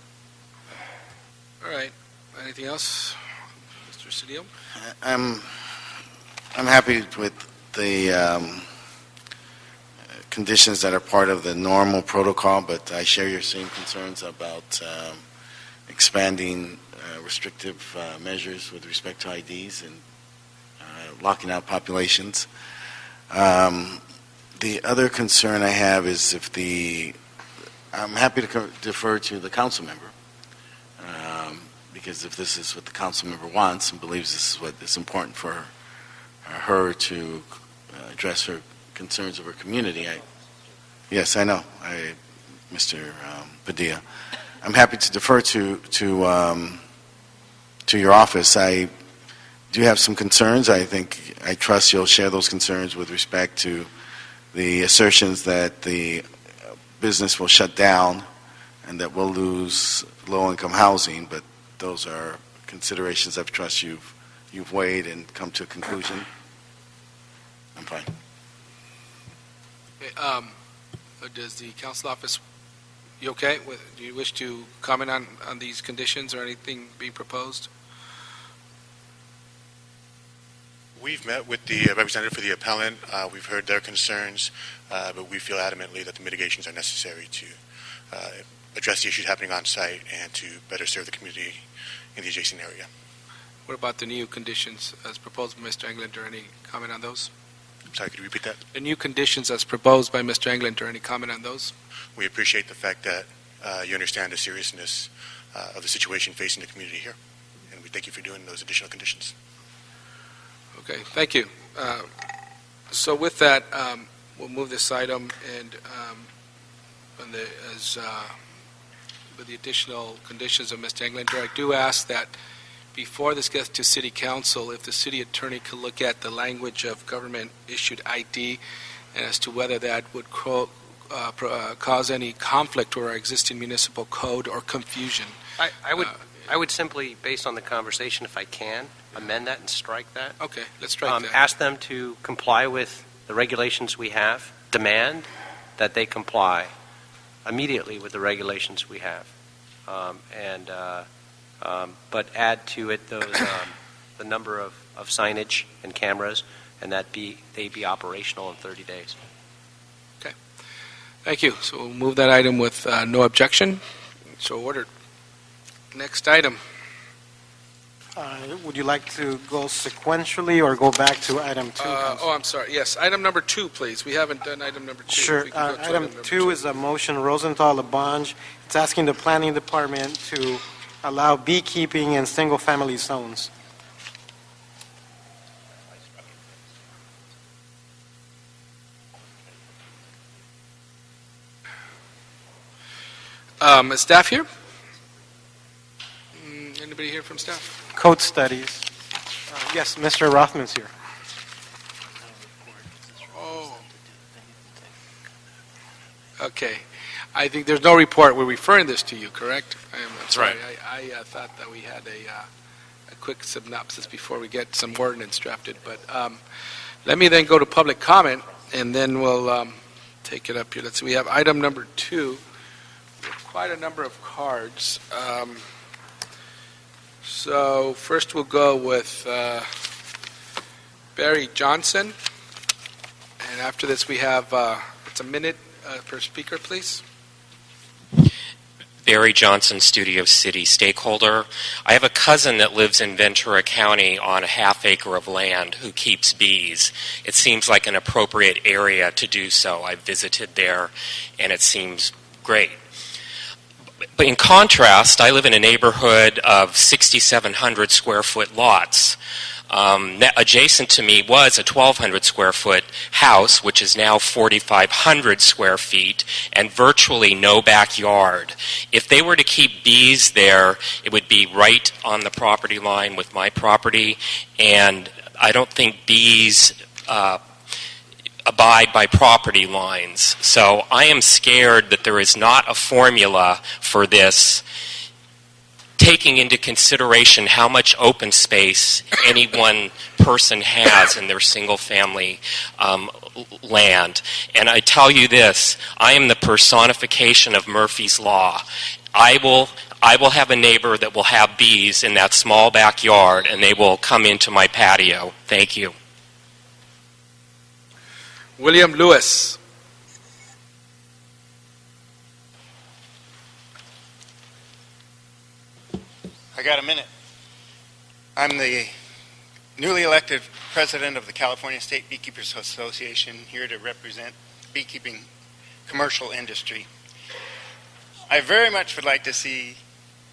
All right. Anything else, Mr. Cedillo? I'm happy with the conditions that are part of the normal protocol, but I share your same concerns about expanding restrictive measures with respect to IDs and locking out populations. The other concern I have is I'm happy to defer to the council member, because if this is what the council member wants and believes this is what is important for her to address her concerns of her community. Yes, I know, Mr. Padilla. I'm happy to defer to your office. I do have some concerns. I trust you'll share those concerns with respect to the assertions that the business will shut down and that we'll lose low-income housing, but those are considerations I trust you've weighed and come to a conclusion. I'm fine. Okay, does the council office, you okay? Do you wish to comment on these conditions or anything being proposed? We've met with the representative for the appellant. We've heard their concerns, but we feel adamantly that the mitigations are necessary to address the issues happening on site and to better serve the community in the adjacent area. What about the new conditions as proposed by Mr. Englander? Any comment on those? Sorry, could you repeat that? The new conditions as proposed by Mr. Englander, any comment on those? We appreciate the fact that you understand the seriousness of the situation facing the community here, and we thank you for doing those additional conditions. Okay, thank you. So with that, we'll move this item and with the additional conditions of Mr. Englander, I do ask that before this gets to City Council, if the City Attorney could look at the language of government-issued ID and as to whether that would cause any conflict with our existing municipal code or confusion. I would simply, based on the conversation, if I can, amend that and strike that. Okay, let's strike that. Ask them to comply with the regulations we have, demand that they comply immediately with the regulations we have, but add to it those the number of signage and cameras, and that they be operational in 30 days. Okay, thank you. So we'll move that item with no objection. So ordered. Next item. Would you like to go sequentially or go back to item 2? I'm sorry. Yes, item number 2, please. We haven't done item number 2. Sure. If we could go to Item 2 is a motion Rosenthal-Labange. It's asking the Planning Department to allow beekeeping in single-family zones. Is staff here? Anybody here from staff? Code studies. Yes, Mr. Rothman's here. Oh. Okay. I think there's no report. We're referring this to you, correct? That's right. I thought that we had a quick synopsis before we get some ordinance drafted. But let me then go to public comment, and then we'll take it up here. Let's see. We have item number 2. We have quite a number of cards. So first we'll go with Barry Johnson. And after this we have, it's a minute per speaker, please. Barry Johnson, Studio City, Stakeholder. I have a cousin that lives in Ventura County on a half-acre of land who keeps bees. It seems like an appropriate area to do so. I've visited there, and it seems great. But in contrast, I live in a neighborhood of 6,700 square foot lots. Adjacent to me was a 1,200 square foot house, which is now 4,500 square feet, and virtually no backyard. If they were to keep bees there, it would be right on the property line with my property, and I don't think bees abide by property lines. So I am scared that there is not a formula for this, taking into consideration how much open space any one person has in their single-family land. And I tell you this, I am the personification of Murphy's Law. I will have a neighbor that will have bees in that small backyard, and they will come into my patio. Thank you. William Lewis. I got a minute. I'm the newly elected president of the California State Beekeepers Association, here to represent beekeeping commercial industry. I very much would like to see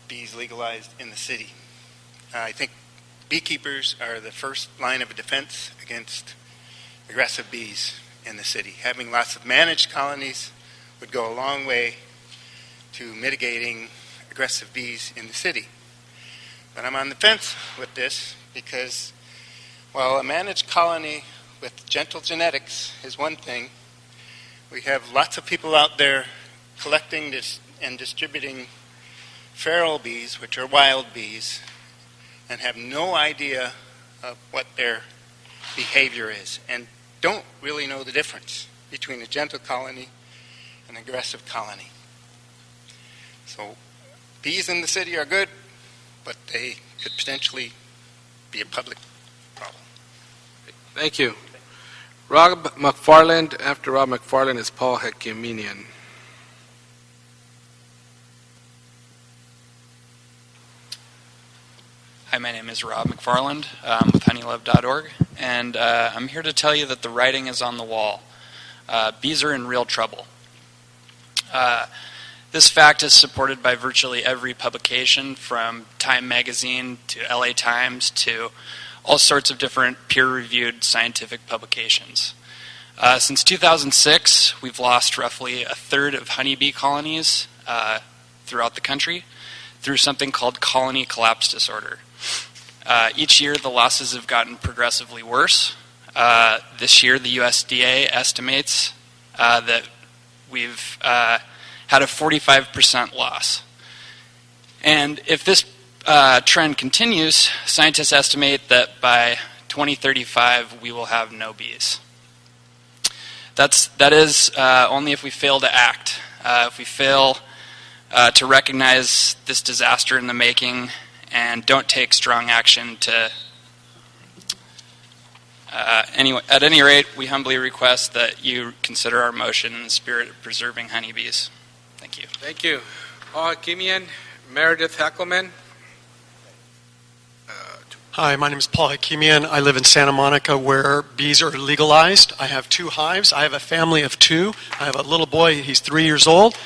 bees legalized in the city. I think beekeepers are the first line of defense against aggressive bees in the city. Having lots of managed colonies would go a long way to mitigating aggressive bees in the city. But I'm on the fence with this because while a managed colony with gentle genetics is one thing, we have lots of people out there collecting this and distributing feral bees, which are wild bees, and have no idea of what their behavior is, and don't really know the difference between a gentle colony and an aggressive colony. So bees in the city are good, but they could potentially be a public problem. Thank you. Rob McFarland. After Rob McFarland is Paul Hekiminian. Hi, my name is Rob McFarland. I'm with honeylove.org, and I'm here to tell you that the writing is on the wall. Bees are in real trouble. This fact is supported by virtually every publication, from Time Magazine to LA Times to all sorts of different peer-reviewed scientific publications. Since 2006, we've lost roughly a third of honeybee colonies throughout the country through something called colony collapse disorder. Each year, the losses have gotten progressively worse. This year, the USDA estimates that we've had a 45% loss. And if this trend continues, scientists estimate that by 2035, we will have no bees. That is only if we fail to act. If we fail to recognize this disaster in the making and don't take strong action to... at any rate, we humbly request that you consider our motion in the spirit of preserving honeybees. Thank you. Thank you. Paul Hakimian, Meredith Heckelman. Hi, my name is Paul Hakimian. I live in Santa Monica where bees are legalized. I have 2 hives. I have a family of 2. I have a little boy, he's 3 years old,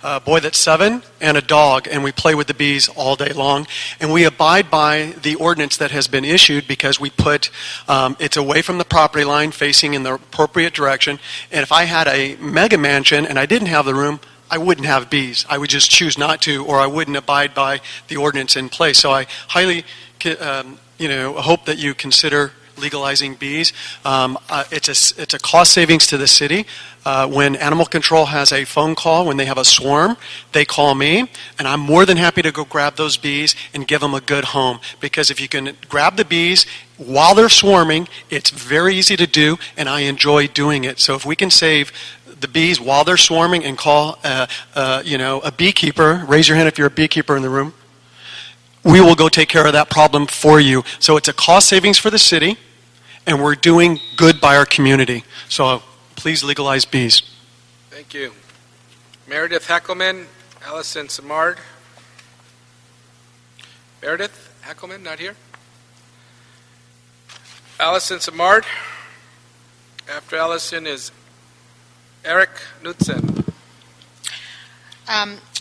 a boy that's 7, and a dog, and we play with the bees all day long. And we abide by the ordinance that has been issued because we put it's away from the property line, facing in the appropriate direction. And if I had a mega mansion and I didn't have the room, I wouldn't have bees. I would just choose not to, or I wouldn't abide by the ordinance in place. So I highly hope that you consider legalizing bees. It's a cost savings to the city. When animal control has a phone call, when they have a swarm, they call me, and I'm more than happy to go grab those bees and give them a good home. Because if you can grab the bees while they're swarming, it's very easy to do, and I enjoy doing it. So if we can save the bees while they're swarming and call a beekeeper, raise your hand if you're a beekeeper in the room, we will go take care of that problem for you. So it's a cost savings for the city, and we're doing good by our community. So please legalize bees. Thank you. Meredith Heckelman, Allison Samard. Meredith Heckelman, not here. Allison Samard. After Allison is Eric Knudsen.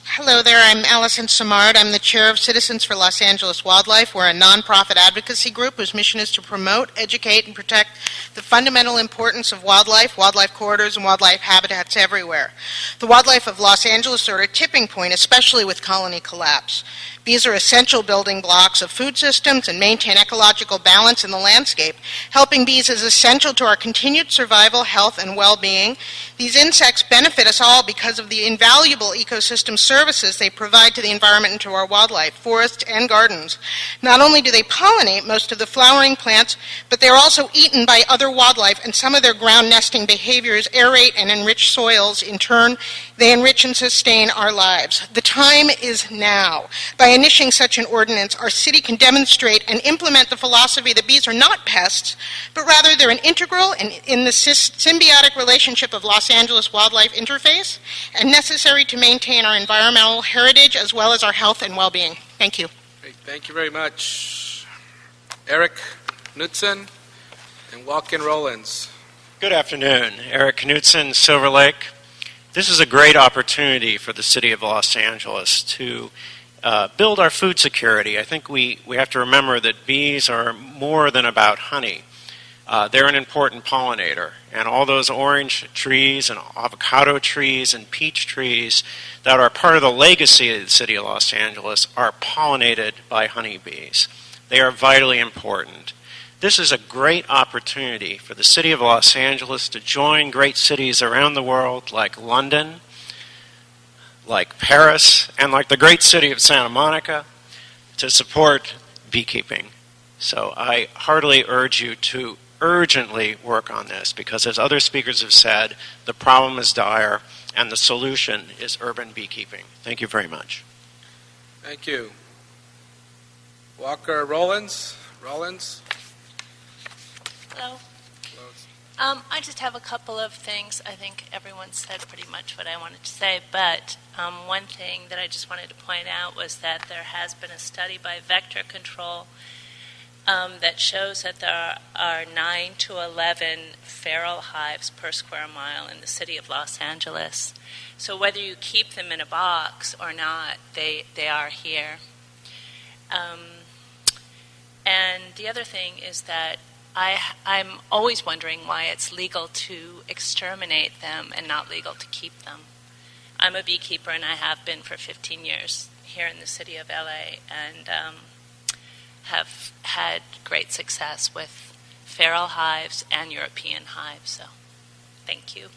Hello there, I'm Allison Samard. I'm the chair of Citizens for Los Angeles Wildlife. We're a nonprofit advocacy group whose mission is to promote, educate, and protect the fundamental importance of wildlife corridors, and wildlife habitats everywhere. The wildlife of Los Angeles are at a tipping point, especially with colony collapse. Bees are essential building blocks of food systems and maintain ecological balance in the landscape. Helping bees is essential to our continued survival, health, and well-being. These insects benefit us all because of the invaluable ecosystem services they provide to the environment and to our wildlife, forests, and gardens. Not only do they pollinate most of the flowering plants, but they are also eaten by other wildlife, and some of their ground nesting behaviors aerate and enrich soils. In turn, they enrich and sustain our lives. The time is now. By initiating such an ordinance, our city can demonstrate and implement the philosophy that bees are not pests, but rather they're an integral and in the symbiotic relationship of Los Angeles wildlife interface, and necessary to maintain our environmental heritage as well as our health and well-being. Thank you. Great. Thank you very much. Eric Knudsen and Walken Rollins. Good afternoon. Eric Knudsen, Silver Lake. This is a great opportunity for the city of Los Angeles to build our food security. I think we have to remember that bees are more than about honey. They're an important pollinator, and all those orange trees and avocado trees and peach trees that are part of the legacy of the city of Los Angeles are pollinated by honeybees. They are vitally important. This is a great opportunity for the city of Los Angeles to join great cities around the world like London, like Paris, and like the great city of Santa Monica to support beekeeping. So I heartily urge you to urgently work on this because, as other speakers have said, the problem is dire and the solution is urban beekeeping. Thank you very much. Thank you. Walker Rollins. Hello. I just have a couple of things. I think everyone said pretty much what I wanted to say, but one thing that I just wanted to point out was that there has been a study by Vector Control that shows that there are 9 to 11 feral hives per square mile in the city of Los Angeles. So whether you keep them in a box or not, they are here. And the other thing is that I'm always wondering why it's legal to exterminate them and not legal to keep them. I'm a beekeeper, and I have been for 15 years here in the city of LA, and have had great success with feral hives and European hives. So, thank you.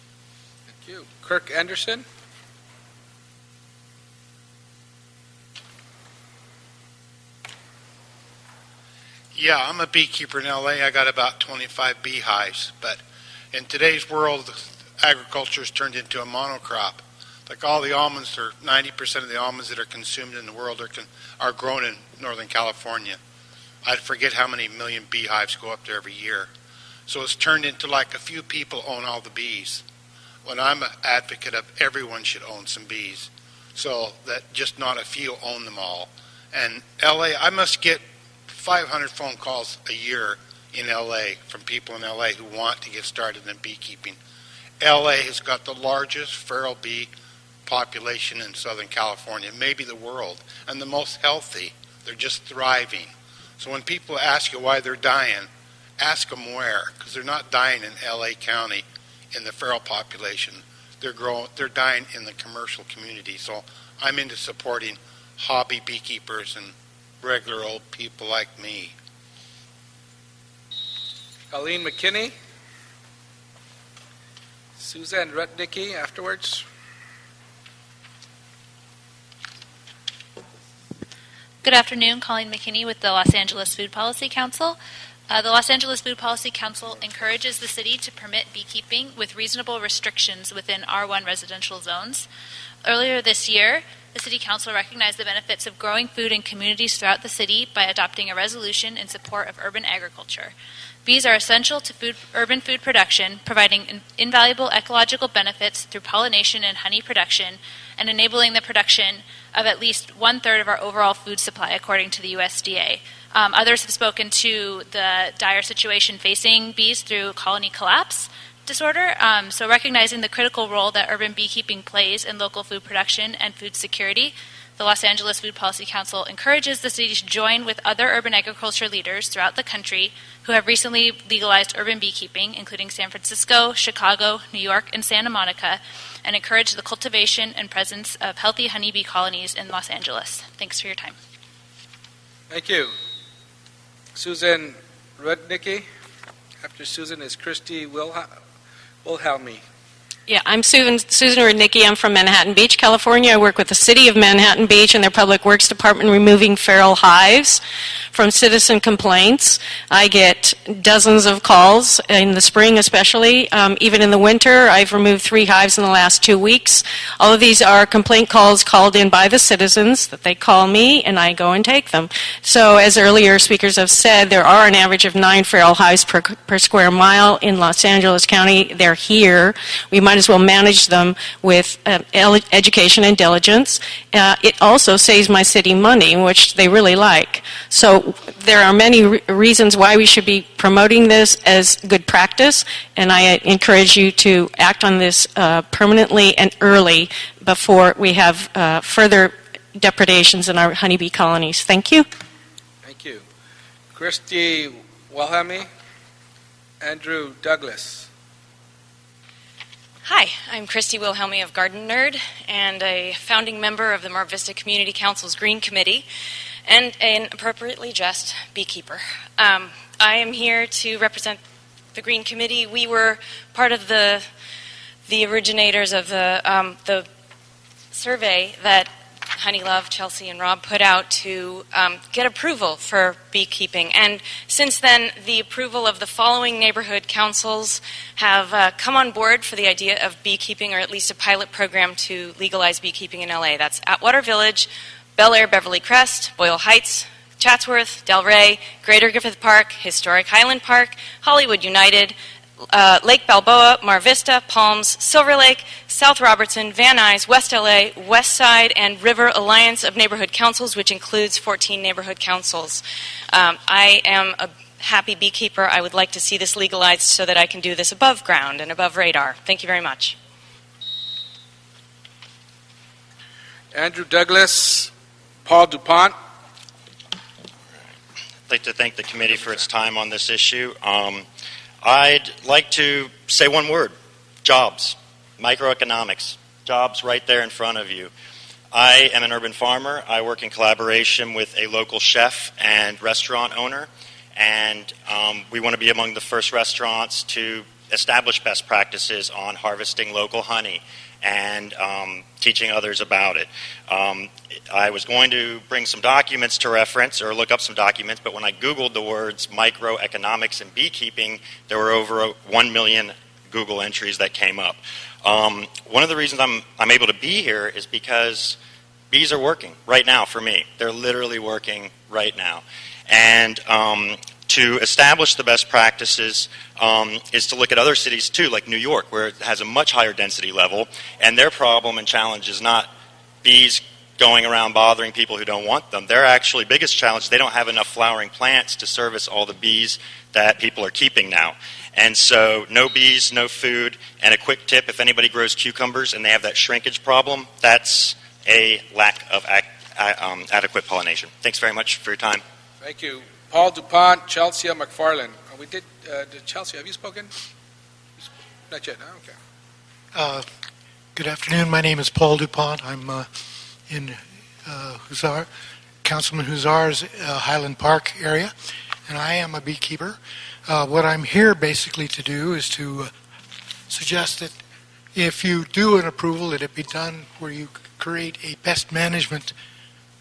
Thank you. Kirk Anderson? Yeah, I'm a beekeeper in LA. I got about 25 beehives, but in today's world, agriculture has turned into a monocrop. Like all the almonds, or 90% of the almonds that are consumed in the world are grown in Northern California. I forget how many million beehives go up there every year. So it's turned into like a few people own all the bees, when I'm an advocate of everyone should own some bees, so that just not a few own them all. And LA, I must get 500 phone calls a year in LA from people in LA who want to get started in beekeeping. LA has got the largest feral bee population in Southern California, maybe the world, and the most healthy. They're just thriving. So when people ask you why they're dying, ask them where, because they're not dying in LA County in the feral population. They're dying in the commercial community. So I'm into supporting hobby beekeepers and regular old people like me. Colleen McKinney? Suzanne Rudnicki afterwards. Good afternoon, Colleen McKinney with the Los Angeles Food Policy Council. The Los Angeles Food Policy Council encourages the city to permit beekeeping with reasonable restrictions within R1 residential zones. Earlier this year, the City Council recognized the benefits of growing food in communities throughout the city by adopting a resolution in support of urban agriculture. Bees are essential to urban food production, providing invaluable ecological benefits through pollination and honey production, and enabling the production of at least 1/3 of our overall food supply, according to the USDA. Others have spoken to the dire situation facing bees through colony collapse disorder. So recognizing the critical role that urban beekeeping plays in local food production and food security, the Los Angeles Food Policy Council encourages the city to join with other urban agriculture leaders throughout the country who have recently legalized urban beekeeping, including San Francisco, Chicago, New York, and Santa Monica, and encourage the cultivation and presence of healthy honeybee colonies in Los Angeles. Thanks for your time. Thank you. Susan Rudnicki. After Susan is Christy Wilhelmy. Yeah, I'm Susan Rudnicki. I'm from Manhattan Beach, California. I work with the City of Manhattan Beach and their Public Works Department removing feral hives from citizen complaints. I get dozens of calls in the spring especially. Even in the winter, I've removed 3 hives in the last 2 weeks. All of these are complaint calls called in by the citizens that they call me and I go and take them. So as earlier speakers have said, there are an average of 9 feral hives per square mile in Los Angeles County. They're here. We might as well manage them with education and diligence. It also saves my city money, which they really like. So there are many reasons why we should be promoting this as good practice, and I encourage you to act on this permanently and early before we have further depredations in our honeybee colonies. Thank you. Thank you. Christy Wilhelmy. Andrew Douglas. Hi, I'm Christy Wilhelmy of Garden Nerd and a founding member of the Mar Vista Community Council's Green Committee and an appropriately dressed beekeeper. I am here to represent the Green Committee. We were part of the originators of the survey that Honeylove, Chelsea, and Rob put out to get approval for beekeeping. And since then, the approval of the following neighborhood councils have come on board for the idea of beekeeping, or at least a pilot program to legalize beekeeping in LA. That's Atwater Village, Bel Air, Beverly Crest, Boyle Heights, Chatsworth, Del Rey, Greater Griffith Park, Historic Highland Park, Hollywood United, Lake Balboa, Mar Vista, Palms, Silver Lake, South Robertson, Van Nuys, West LA, West Side, and River Alliance of Neighborhood Councils, which includes 14 neighborhood councils. I am a happy beekeeper. I would like to see this legalized so that I can do this above ground and above radar. Thank you very much. Andrew Douglas, Paul DuPont. I'd like to thank the committee for its time on this issue. I'd like to say one word: jobs, microeconomics, jobs right there in front of you. I am an urban farmer. I work in collaboration with a local chef and restaurant owner, and we want to be among the first restaurants to establish best practices on harvesting local honey and teaching others about it. I was going to bring some documents to reference or look up some documents, but when I Googled the words microeconomics and beekeeping, there were over 1 million Google entries that came up. One of the reasons I'm able to be here is because bees are working right now for me. They're literally working right now. And to establish the best practices is to look at other cities too, like New York, where it has a much higher density level, and their problem and challenge is not bees going around bothering people who don't want them. Their actually biggest challenge, they don't have enough flowering plants to service all the bees that people are keeping now. And so no bees, no food, and a quick tip, if anybody grows cucumbers and they have that shrinkage problem, that's a lack of adequate pollination. Thanks very much for your time. Thank you. Paul DuPont, Chelsea McFarland. Did Chelsea, have you spoken? Not yet, no? Okay. Good afternoon. My name is Paul DuPont. I'm in Huzzar, Councilman Huzzar's Highland Park area, and I am a beekeeper. What I'm here basically to do is to suggest that if you do an approval, that it be done where you create a best management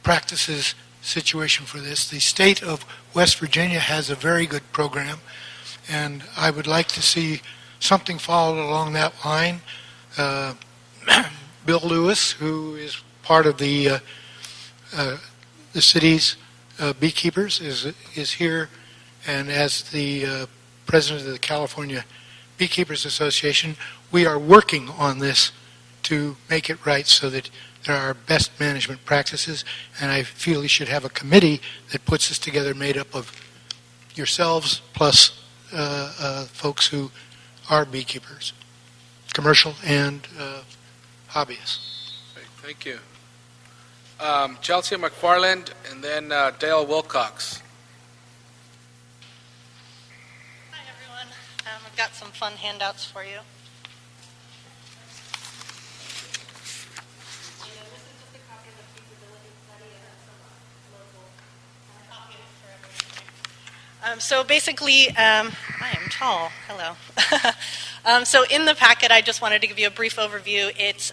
practices situation for this. The state of West Virginia has a very good program, and I would like to see something followed along that line. Bill Lewis, who is part of the city's beekeepers, is here, and as the president of the California Beekeepers Association, we are working on this to make it right so that there are best management practices, and I feel you should have a committee that puts this together made up of yourselves plus folks who are beekeepers, commercial and hobbyists. Thank you. Chelsea McFarland, and then Dale Wilcox. Hi, everyone. I've got some fun handouts for you. So basically, I am tall. Hello. So in the packet, I just wanted to give you a brief overview. It's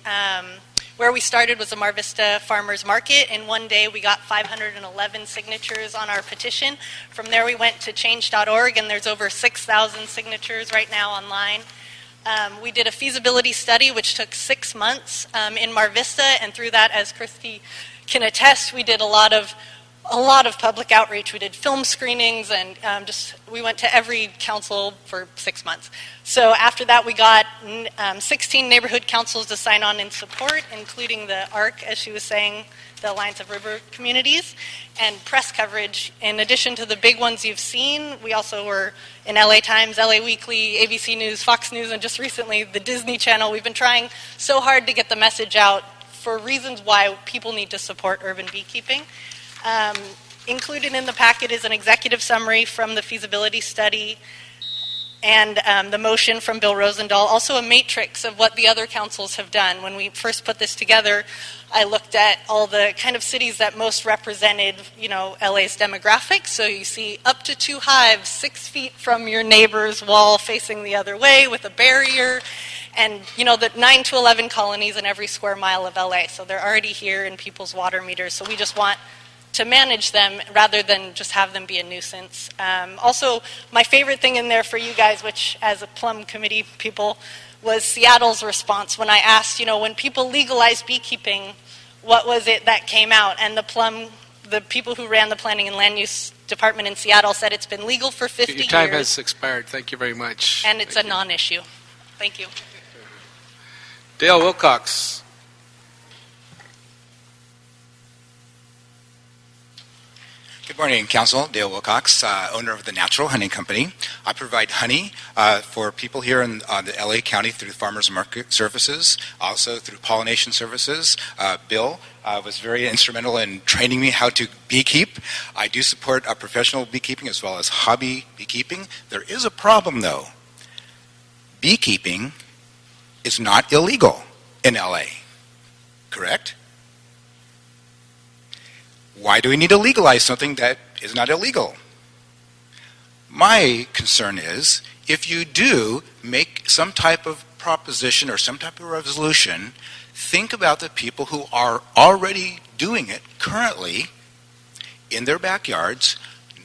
where we started was the Mar Vista Farmers Market. In one day, we got 511 signatures on our petition. From there, we went to change.org, and there's over 6,000 signatures right now online. We did a feasibility study, which took 6 months in Mar Vista, and through that, as Christy can attest, we did a lot of public outreach. We did film screenings, and we went to every council for 6 months. So after that, we got 16 neighborhood councils to sign on in support, including the ARC, as she was saying, the Alliance of River Communities, and press coverage. In addition to the big ones you've seen, we also were in LA Times, LA Weekly, ABC News, Fox News, and just recently the Disney Channel. We've been trying so hard to get the message out for reasons why people need to support urban beekeeping. Included in the packet is an executive summary from the feasibility study and the motion from Bill Rosendahl, also a matrix of what the other councils have done. When we first put this together, I looked at all the kind of cities that most represented, LA's demographics. So you see up to 2 hives, 6 feet from your neighbor's wall facing the other way with a barrier, and, the 9 to 11 colonies in every square mile of LA. So they're already here in people's water meters. So we just want to manage them rather than just have them be a nuisance. Also, my favorite thing in there for you guys, which as a Plum Committee people, was Seattle's response when I asked, when people legalized beekeeping, what was it that came out? And the people who ran the Planning and Land Use department in Seattle said it's been legal for 50 Your time years. has expired. Thank you very much. And it's a non-issue. Thank you. Dale Wilcox. Good morning, Council. Dale Wilcox, owner of the Natural Honey Company. I provide honey for people here in the LA County through farmers market services, also through pollination services. Bill was very instrumental in training me how to beekeep. I do support professional beekeeping as well as hobby beekeeping. There is a problem, though. Beekeeping is not illegal in LA, correct? Why do we need to legalize something that is not illegal? My concern is, if you do make some type of proposition or some type of resolution, think about the people who are already doing it currently in their backyards,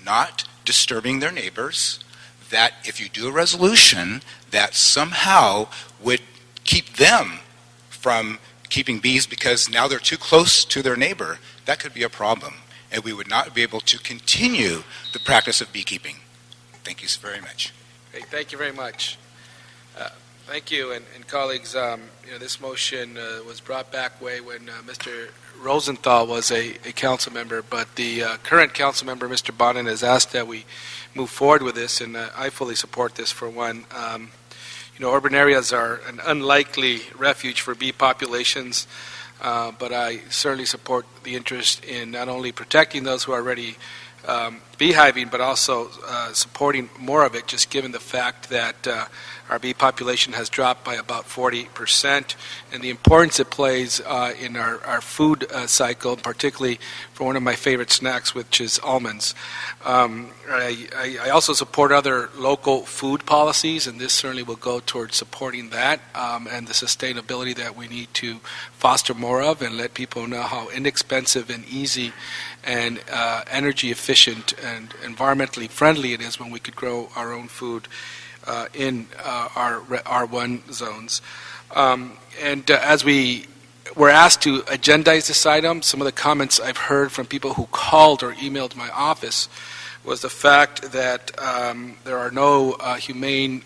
not disturbing their neighbors, that if you do a resolution that somehow would keep them from keeping bees because now they're too close to their neighbor, that could be a problem, and we would not be able to continue the practice of beekeeping. Thank you very much. Great, thank you very much. Thank you, and colleagues. This motion was brought back way when Mr. Rosenthal was a council member, but the current council member, Mr. Bonin, has asked that we move forward with this, and I fully support this. For one, urban areas are an unlikely refuge for bee populations. But I certainly support the interest in not only protecting those who are already beehiving, but also supporting more of it, just given the fact that our bee population has dropped by about 40%, and the importance it plays in our food cycle, particularly for one of my favorite snacks, which is almonds. I also support other local food policies, and this certainly will go towards supporting that and the sustainability that we need to foster more of and let people know how inexpensive and easy and energy efficient and environmentally friendly it is when we could grow our own food in our R1 zones. And as we were asked to agendize this item, some of the comments I've heard from people who called or emailed my office was the fact that there are no humane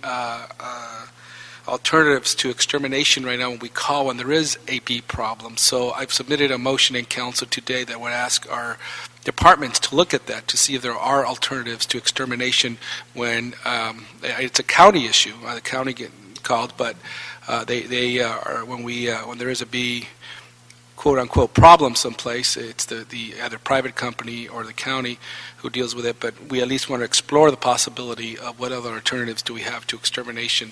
alternatives to extermination right now when we call when there is a bee problem. So I've submitted a motion in council today that would ask our departments to look at that to see if there are alternatives to extermination when it's a county issue. The county get called, but they are when there is a bee quote unquote problem someplace, it's the either private company or the county who deals with it, but we at least want to explore the possibility of what other alternatives do we have to extermination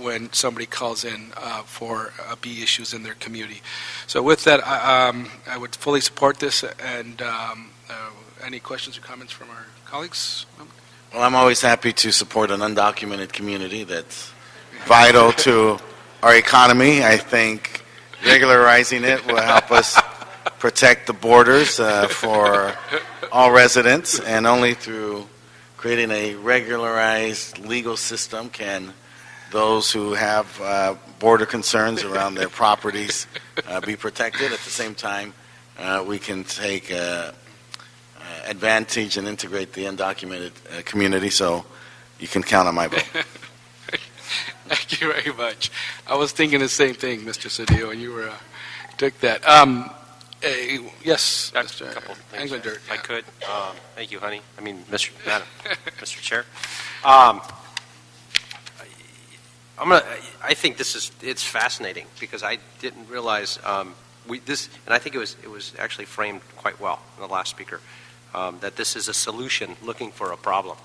when somebody calls in for bee issues in their community. So with that, I would fully support this, and any questions or comments from our colleagues? Well, I'm always happy to support an undocumented community that's vital to our economy. I think regularizing it will help us protect the borders for all residents, and only through creating a regularized legal system can those who have border concerns around their properties be protected. At the same time, we can take advantage and integrate the undocumented community, so you can count on my vote. Thank you very much. I was thinking the same thing, Mr. Cedillo, and you took that. Yes, Mr. Englander. If I could. Thank you, honey. Mr. Chair. I think it's fascinating because I didn't realize and I think it was actually framed quite well in the last speaker, that this is a solution looking for a problem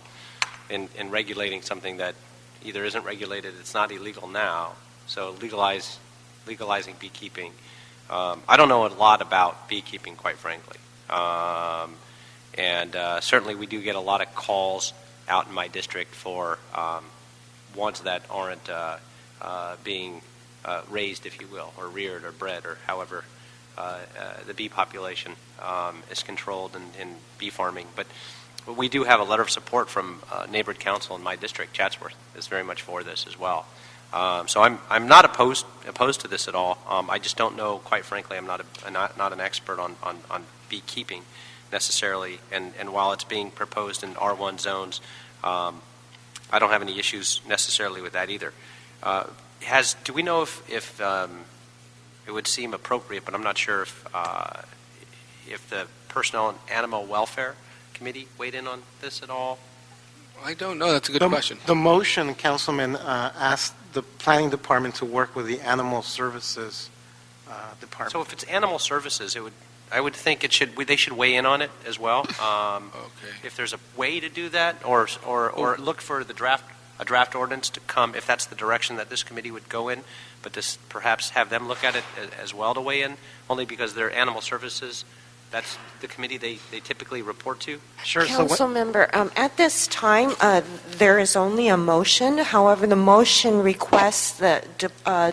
in regulating something that either isn't regulated, it's not illegal now, so legalizing beekeeping. I don't know a lot about beekeeping, quite frankly. And certainly we do get a lot of calls out in my district for ones that aren't being raised, if you will, or reared or bred, or however the bee population is controlled in bee farming. But we do have a letter of support from neighborhood council in my district. Chatsworth is very much for this as well. So I'm not opposed to this at all. I just don't know, quite frankly, I'm not an expert on beekeeping. necessarily, and while it's being proposed in R1 zones, I don't have any issues necessarily with that either. Do we know if it would seem appropriate, but I'm not sure if the Personnel and Animal Welfare Committee weighed in on this at all? I don't know. That's a good question. The motion, Councilman, asked the Planning Department to work with the Animal Services Department. So if it's Animal Services, I would think they should weigh in on it as well. Okay. If there's a way to do that, or look for a draft ordinance to come, if that's the direction that this committee would go in, but this perhaps have them look at it as well to weigh in, only because they're Animal Services. That's the committee they typically report to. Sure. Council member, at this time, there is only a motion. However, the motion requests the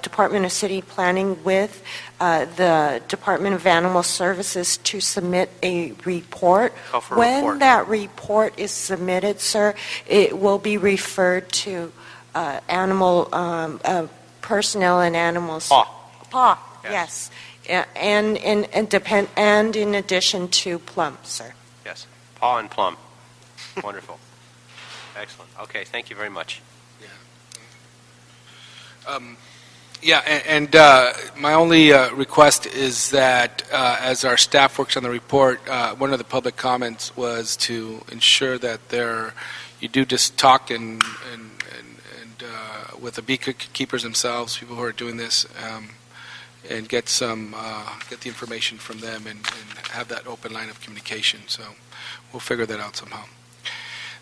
Department of City Planning with the Department of Animal Services to submit a report. Call for a when report. that report is submitted, sir, it will be referred to Personnel and Animals. PAW, yes. And in addition to Plum, sir. Yes, Paw and Plum. Wonderful. Excellent. Okay, thank you very much. And my only request is that as our staff works on the report, one of the public comments was to ensure that you do just talk and with the beekeepers themselves, people who are doing this, and get the information from them and have that open line of communication. So we'll figure that out somehow.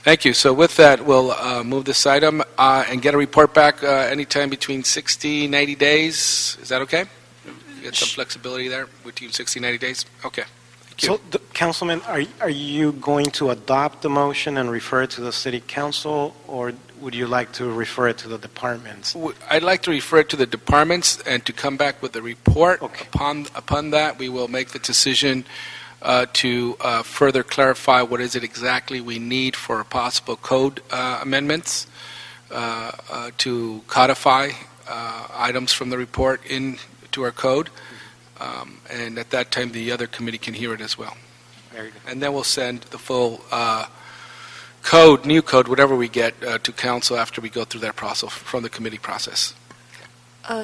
Thank you. So with that, we'll move this item and get a report back anytime between 60, 90 days. Is that okay? You get some flexibility there between 60, 90 days? Okay. Thank you. So, Councilman, are you going to adopt the motion and refer it to the City Council, or would you like to refer it to the departments? I'd like to refer it to the departments and to come back with a report. Okay. Upon that, we will make the decision to further clarify what is it exactly we need for possible code amendments to codify items from the report into our code. And at that time, the other committee can hear it as well. And then we'll send the full new code, whatever we get, to council after we go through that process from the committee process.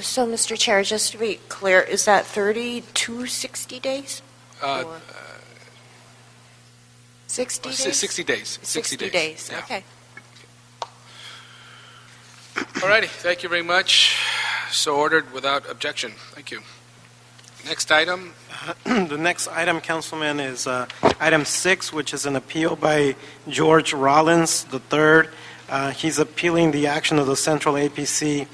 So, Mr. Chair, just to be clear, is that 30 to 60 days? 60 days? 60 days. 60 days, Yeah. okay. All righty. Thank you very much. So ordered without objection. Thank you. Next item. The next item, Councilman, is item 6, which is an appeal by George Rollins III. He's appealing the action of the Central APC,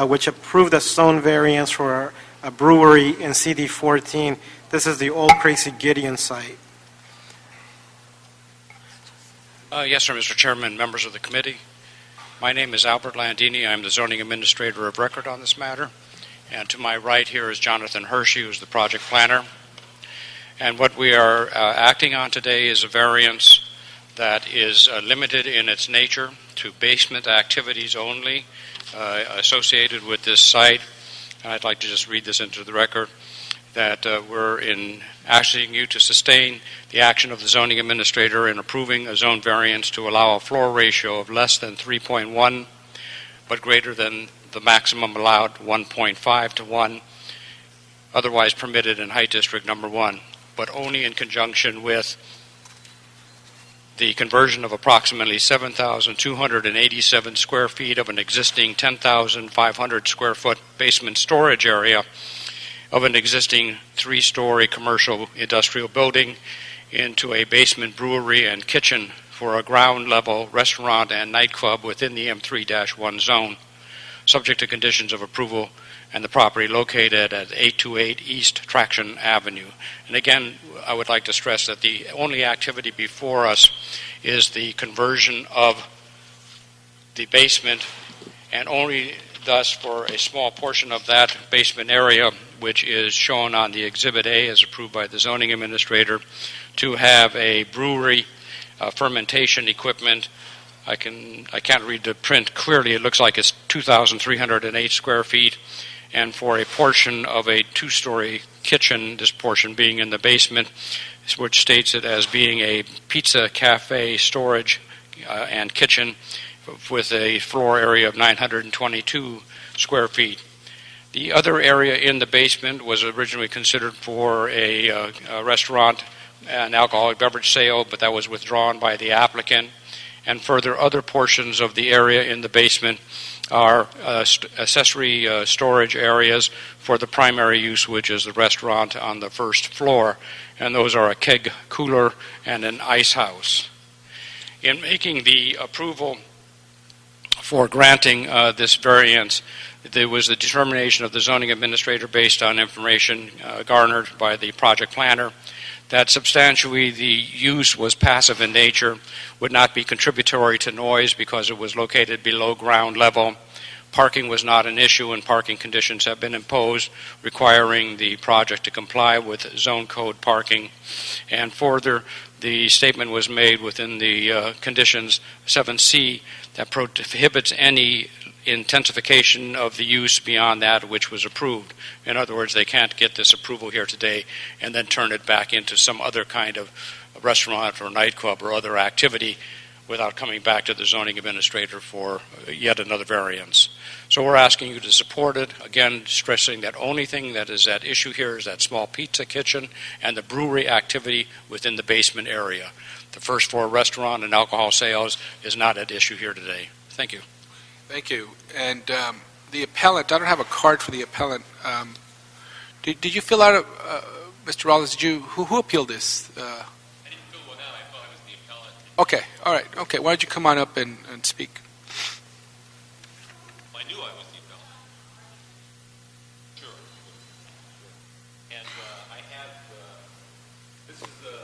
which approved a zone variance for a brewery in CD 14. This is the old Crazy Gideon site. Yes, sir, Mr. Chairman, members of the committee. My name is Albert Landini. I'm the zoning administrator of record on this matter. And to my right here is Jonathan Hershey, who's the project planner. And what we are acting on today is a variance that is limited in its nature to basement activities only associated with this site. And I'd like to just read this into the record, that we're asking you to sustain the action of the zoning administrator in approving a zone variance to allow a floor ratio of less than 3.1, but greater than the maximum allowed 1.5 to 1, otherwise permitted in Height District Number 1, but only in conjunction with the conversion of approximately 7,287 square feet of an existing 10,500 square foot basement storage area of an existing 3-story commercial industrial building into a basement brewery and kitchen for a ground level restaurant and nightclub within the M3-1 zone, subject to conditions of approval, and the property located at 828 East Traction Avenue. And again, I would like to stress that the only activity before us is the conversion of the basement, and only thus for a small portion of that basement area, which is shown on the Exhibit A as approved by the zoning administrator, to have a brewery, fermentation equipment. I can't read the print clearly. It looks like it's 2,308 square feet. And for a portion of a 2-story kitchen, this portion being in the basement, which states it as being a pizza cafe storage and kitchen with a floor area of 922 square feet. The other area in the basement was originally considered for a restaurant and alcoholic beverage sale, but that was withdrawn by the applicant. And further, other portions of the area in the basement are accessory storage areas for the primary use, which is the restaurant on the first floor, and those are a keg cooler and an ice house. In making the approval for granting this variance, there was the determination of the zoning administrator based on information garnered by the project planner that substantially the use was passive in nature, would not be contributory to noise because it was located below ground level. Parking was not an issue, and parking conditions have been imposed requiring the project to comply with zone code parking. And further, the statement was made within the conditions 7C that prohibits any intensification of the use beyond that which was approved. In other words, they can't get this approval here today and then turn it back into some other kind of restaurant or nightclub or other activity without coming back to the zoning administrator for yet another variance. So we're asking you to support it, again stressing that only thing that is at issue here is that small pizza kitchen and the brewery activity within the basement area. The first floor restaurant and alcohol sales is not at issue here today. Thank you. Thank you. And the appellant, I don't have a card for the appellant. Did you fill out, Mr. Rollins, who appealed this? I didn't fill one out. I thought I was the appellant. Okay, all right. Okay, why don't you come on up and speak? I knew I was the appellant. Sure. And I have, this is the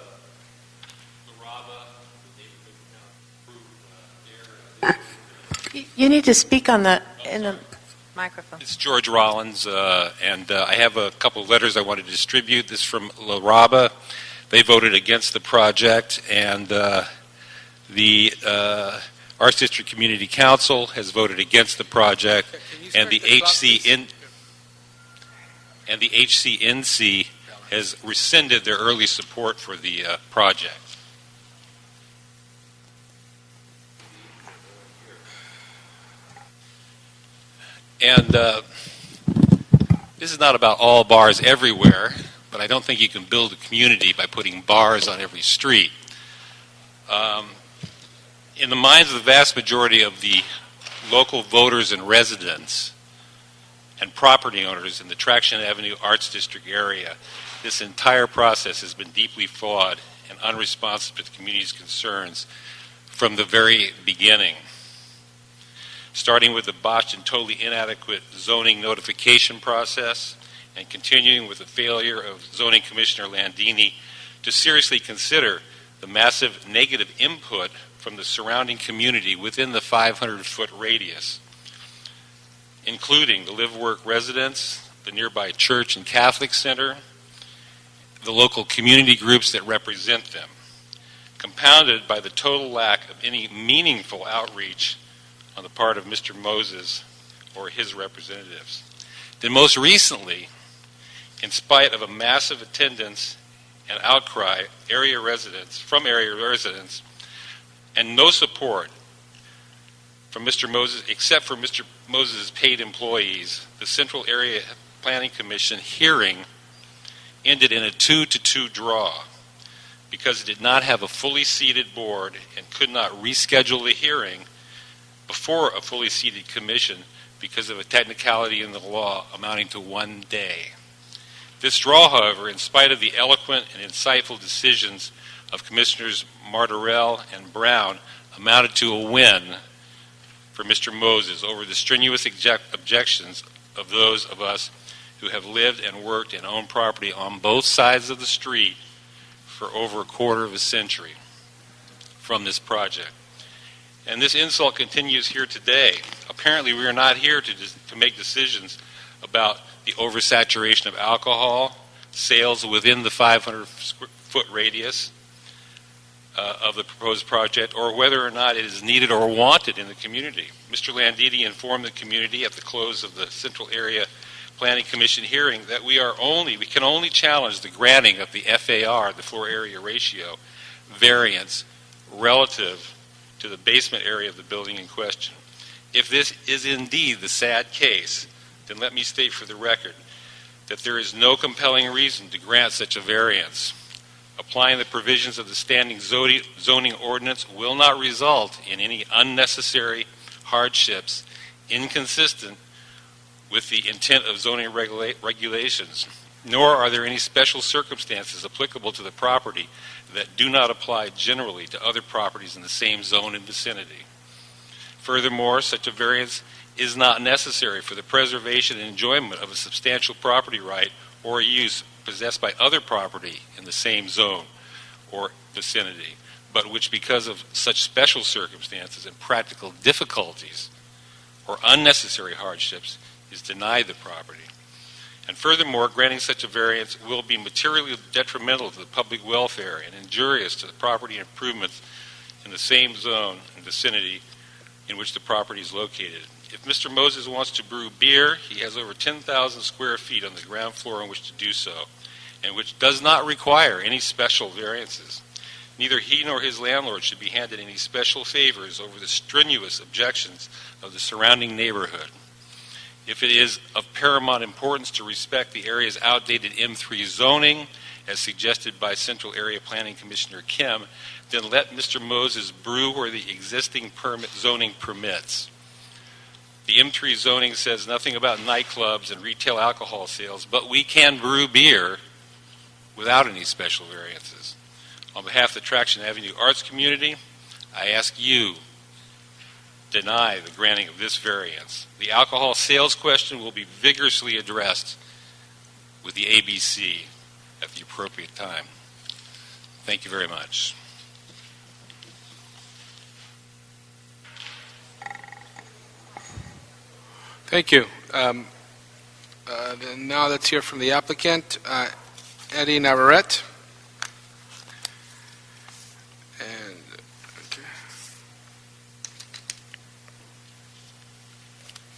RABA, the neighborhood approved You need to speak in the microphone. It's George Rollins, and I have a couple of letters I want to distribute. This is from La Raba. They voted against the project, and the Arts District Community Council has voted against the project, and the HCNC has rescinded their early support for the project. And this is not about all bars everywhere, but I don't think you can build a community by putting bars on every street. In the minds of the vast majority of the local voters and residents and property owners in the Traction Avenue Arts District area, this entire process has been deeply flawed and unresponsive to the community's concerns from the very beginning. Starting with the botched and totally inadequate zoning notification process and continuing with the failure of Zoning Commissioner Landini to seriously consider the massive negative input from the surrounding community within the 500-foot radius, including the live-work residents, the nearby church and Catholic center, the local community groups that represent them, compounded by the total lack of any meaningful outreach on the part of Mr. Moses or his representatives. Then most recently, in spite of a massive attendance and outcry from area residents, and no support from Mr. Moses except for Mr. Moses' paid employees, the Central Area Planning Commission hearing ended in a 2-2 draw because it did not have a fully seated board and could not reschedule the hearing before a fully seated commission because of a technicality in the law amounting to 1 day. This draw, however, in spite of the eloquent and insightful decisions of Commissioners Martorell and Brown, amounted to a win for Mr. Moses over the strenuous objections of those of us who have lived and worked and owned property on both sides of the street for over a quarter of a century from this project. And this insult continues here today. Apparently we are not here to make decisions about the oversaturation of alcohol, sales within the 500-foot radius of the proposed project, or whether or not it is needed or wanted in the community. Mr. Landini informed the community at the close of the Central Area Planning Commission hearing that we can only challenge the granting of the FAR, the floor area ratio, variance relative to the basement area of the building in question. If this is indeed the sad case, then let me state for the record that there is no compelling reason to grant such a variance. Applying the provisions of the standing zoning ordinance will not result in any unnecessary hardships inconsistent with the intent of zoning regulations, nor are there any special circumstances applicable to the property that do not apply generally to other properties in the same zone and vicinity. Furthermore, such a variance is not necessary for the preservation and enjoyment of a substantial property right or use possessed by other property in the same zone or vicinity, but which, because of such special circumstances and practical difficulties or unnecessary hardships, is denied the property. And furthermore, granting such a variance will be materially detrimental to the public welfare and injurious to the property improvements in the same zone and vicinity in which the property is located. If Mr. Moses wants to brew beer, he has over 10,000 square feet on the ground floor on which to do so, and which does not require any special variances. Neither he nor his landlord should be handed any special favors over the strenuous objections of the surrounding neighborhood. If it is of paramount importance to respect the area's outdated M3 zoning, as suggested by Central Area Planning Commissioner Kim, then let Mr. Moses brew where the existing zoning permits. The M3 zoning says nothing about nightclubs and retail alcohol sales, but we can brew beer without any special variances. On behalf of the Traction Avenue Arts community, I ask you deny the granting of this variance. The alcohol sales question will be vigorously addressed with the ABC at the appropriate time. Thank you very much. Thank you. Then now let's hear from the applicant, Eddie Navarrete.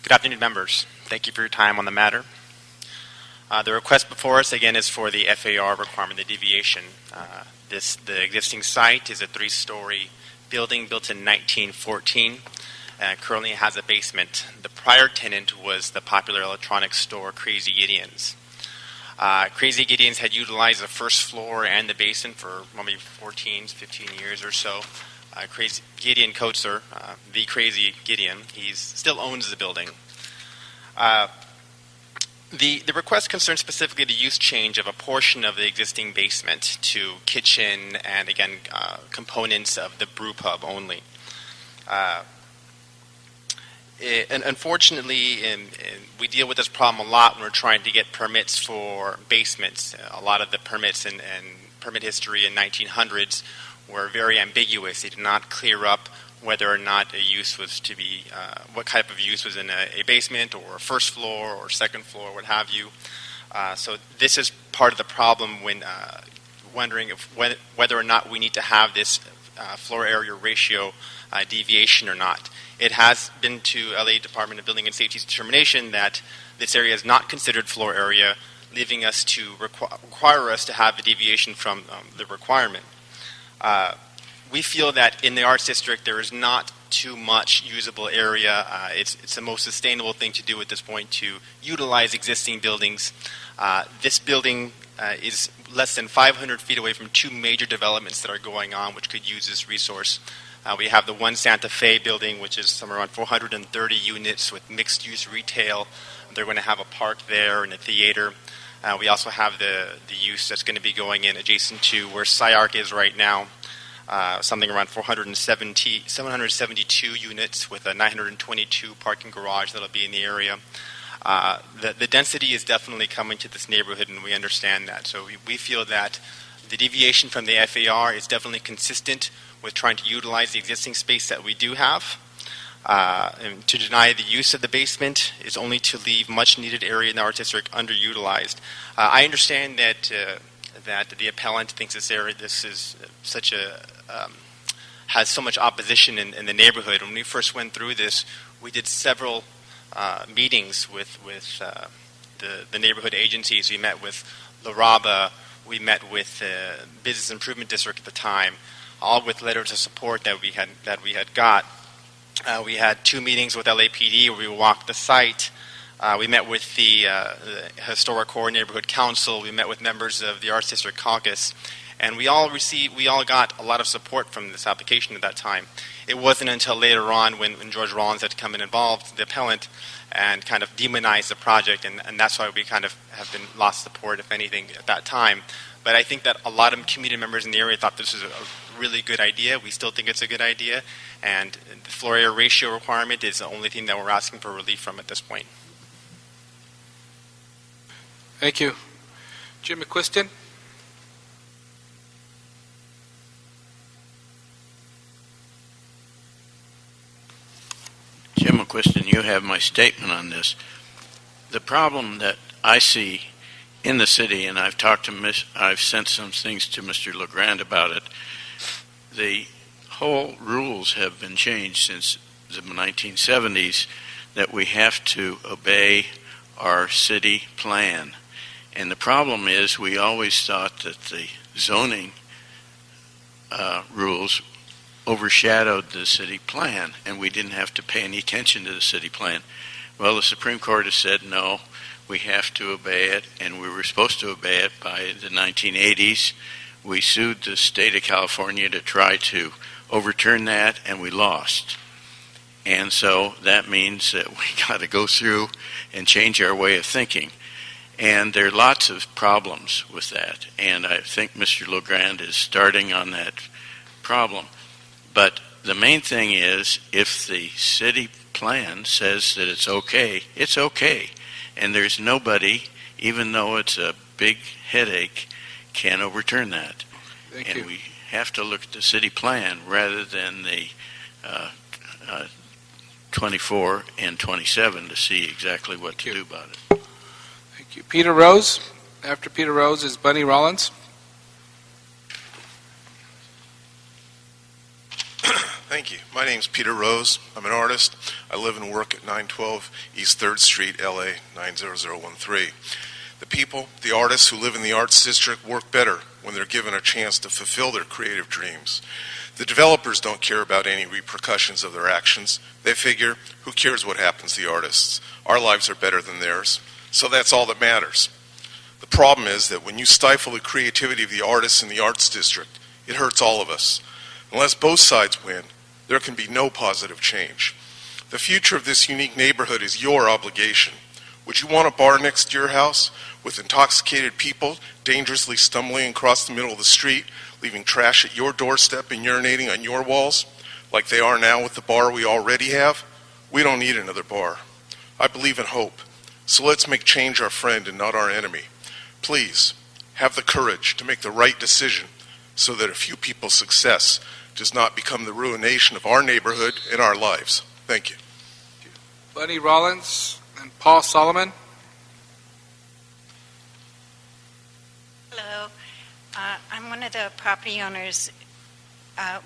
Good afternoon, members. Thank you for your time on the matter. The request before us, again, is for the FAR requirement, the deviation. The existing site is a 3-story building built in 1914. Currently has a basement. The prior tenant was the popular electronics store Crazy Gideon's. Crazy Gideon's had utilized the first floor and the basement for maybe 14, 15 years or so. Crazy Gideon Coatser, the Crazy Gideon, he still owns the building. The request concerns specifically the use change of a portion of the existing basement to kitchen and, again, components of the brew pub only. And unfortunately, we deal with this problem a lot when we're trying to get permits for basements. A lot of the permits and permit history in 1900s were very ambiguous. They did not clear up whether or not a use was to be, what type of use was in a basement or a first floor or second floor, what have you. So this is part of the problem when wondering whether or not we need to have this floor area ratio deviation or not. It has been to LA Department of Building and Safety's determination that this area is not considered floor area, leaving us to require us to have a deviation from the requirement. We feel that in the Arts District there is not too much usable area. It's the most sustainable thing to do at this point to utilize existing buildings. This building is less than 500 feet away from 2 major developments that are going on which could use this resource. We have the One Santa Fe building, which is somewhere around 430 units with mixed-use retail. They're going to have a park there and a theater. We also have the use that's going to be going in adjacent to where SciArc is right now, something around 772 units with a 922 parking garage that'll be in the area. The density is definitely coming to this neighborhood, and we understand that. So we feel that the deviation from the FAR is definitely consistent with trying to utilize the existing space that we do have. And to deny the use of the basement is only to leave much needed area in the Arts District underutilized. I understand that the appellant thinks this is such a has so much opposition in the neighborhood. When we first went through this, we did several meetings with the neighborhood agencies. We met with La Raba, we met with the Business Improvement District at the time, all with letters of support that we had got. We had 2 meetings with LAPD where we walked the site. We met with the Historic Core Neighborhood Council. We met with members of the Arts District Caucus, and we all got a lot of support from this application at that time. It wasn't until later on when George Rollins had come in involved, the appellant, and kind of demonized the project, and that's why we kind of have been lost support, if anything, at that time. But I think that a lot of community members in the area thought this was a really good idea. We still think it's a good idea, and the floor area ratio requirement is the only thing that we're asking for relief from at this point. Thank you. Jim McQuiston? Jim McQuiston, you have my statement on this. The problem that I see in the city, and I've sent some things to Mr. LeGrand about it, the whole rules have been changed since the 1970s that we have to obey our city plan. And the problem is we always thought that the zoning rules overshadowed the city plan, and we didn't have to pay any attention to the city plan. Well, the Supreme Court has said no, we have to obey it, and we were supposed to obey it by the 1980s. We sued the state of California to try to overturn that, and we lost. And so that means that we got to go through and change our way of thinking. And there are lots of problems with that, and I think Mr. LeGrand is starting on that problem. But the main thing is, if the city plan says that it's okay, it's okay. And there's nobody, even though it's a big headache, can overturn that. Thank you. We have to look at the city plan rather than the 24 and 27 to see exactly what to do about it. Thank you. Peter Rose. After Peter Rose is Bunny Rollins. Thank you. My name's Peter Rose. I'm an artist. I live and work at 912 East 3rd Street, LA 90013. The people, the artists who live in the Arts District work better when they're given a chance to fulfill their creative dreams. The developers don't care about any repercussions of their actions. They figure, who cares what happens to the artists? Our lives are better than theirs. So that's all that matters. The problem is that when you stifle the creativity of the artists in the Arts District, it hurts all of us. Unless both sides win, there can be no positive change. The future of this unique neighborhood is your obligation. Would you want a bar next to your house with intoxicated people dangerously stumbling across the middle of the street, leaving trash at your doorstep and urinating on your walls, like they are now with the bar we already have? We don't need another bar. I believe in hope. So let's make change our friend and not our enemy. Please, have the courage to make the right decision so that a few people's success does not become the ruination of our neighborhood and our lives. Thank you. Bunny Rollins and Paul Solomon. Hello. I'm one of the property owners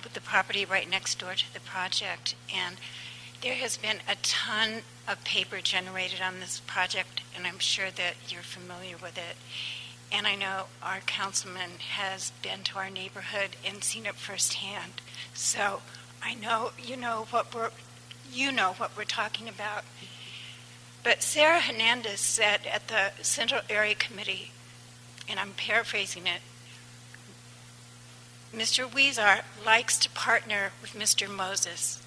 with the property right next door to the project, and there has been a ton of paper generated on this project, and I'm sure that you're familiar with it. And I know our councilman has been to our neighborhood and seen it firsthand. So I know you know what we're talking about. But Sarah Hernandez said at the Central Area Committee, and I'm paraphrasing it, Mr. Weezer likes to partner with Mr. Moses.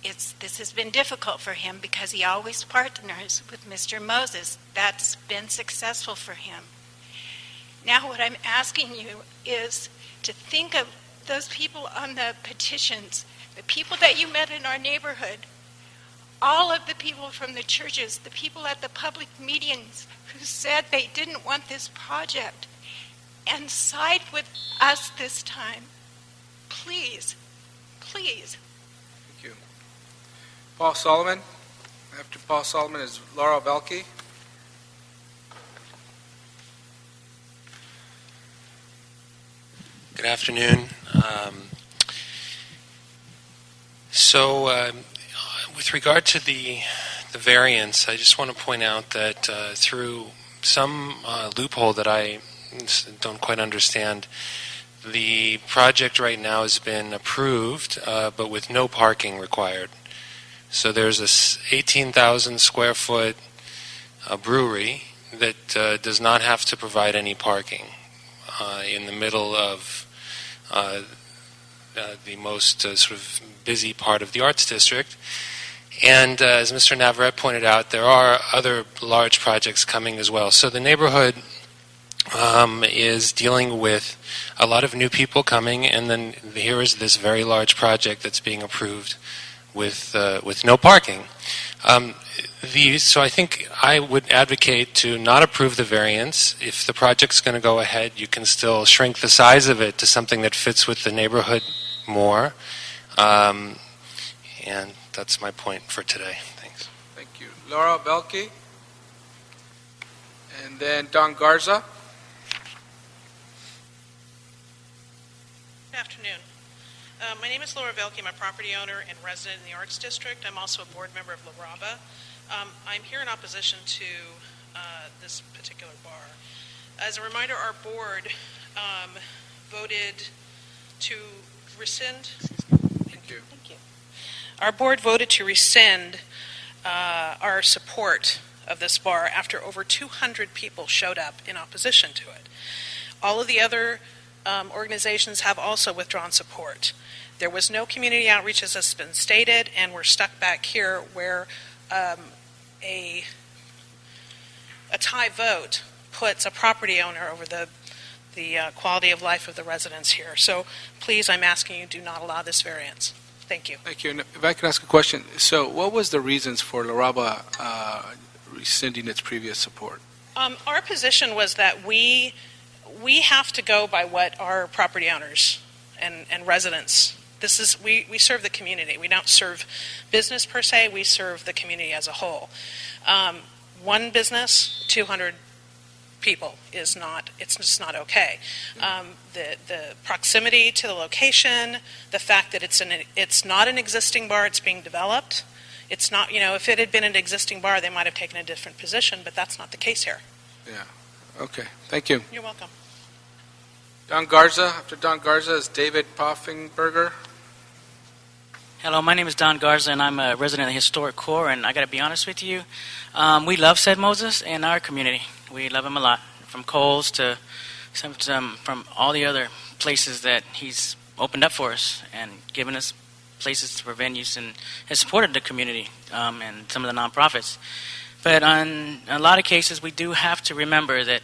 This has been difficult for him because he always partners with Mr. Moses. That's been successful for him. Now what I'm asking you is to think of those people on the petitions, the people that you met in our neighborhood, all of the people from the churches, the people at the public meetings who said they didn't want this project, and side with us this time. Please, please. Thank you. Paul Solomon. After Paul Solomon is Laura Velke. Good afternoon. With regard to the variance, I just want to point out that through some loophole that I don't quite understand. The project right now has been approved, but with no parking required. So there's a 18,000 square foot brewery that does not have to provide any parking in the middle of the most sort of busy part of the Arts District. And as Mr. Navarrete pointed out, there are other large projects coming as well. So the neighborhood is dealing with a lot of new people coming, and then here is this very large project that's being approved with no parking. So I think I would advocate to not approve the variance. If the project's going to go ahead, you can still shrink the size of it to something that fits with the neighborhood more. And that's my point for today. Thanks. Thank you. Laura Velke. And then Don Garza. Good afternoon. My name is Laura Velke. I'm a property owner and resident in the Arts District. I'm also a board member of LaRaba. I'm here in opposition to this particular bar. As a reminder, our board voted to rescind. Thank you. Thank you. Our board voted to rescind our support of this bar after over 200 people showed up in opposition to it. All of the other organizations have also withdrawn support. There was no community outreach, as has been stated, and we're stuck back here where a tie vote puts a property owner over the quality of life of the residents here. So please, I'm asking you, do not allow this variance. Thank you. Thank you. And if I could ask a question, so what was the reasons for LaRaba rescinding its previous support? Our position was that we have to go by what our property owners and residents. This is we serve the community. We don't serve business per se. We serve the community as a whole. One business, 200 people is not. It's just not okay. The proximity to the location, the fact that it's not an existing bar. It's being developed. It's not. If it had been an existing bar, they might have taken a different position. But that's not the case here. Yeah. Okay. Thank you. You're welcome. Don Garza. After Don Garza is David Poffenberger. Hello, my name is Don Garza, and I'm a resident of the Historic Core, and I got to be honest with you, we love Seth Moses in our community. We love him a lot, from Kohl's to from all the other places that he's opened up for us and given us places for venues, and has supported the community and some of the nonprofits. But on a lot of cases, we do have to remember that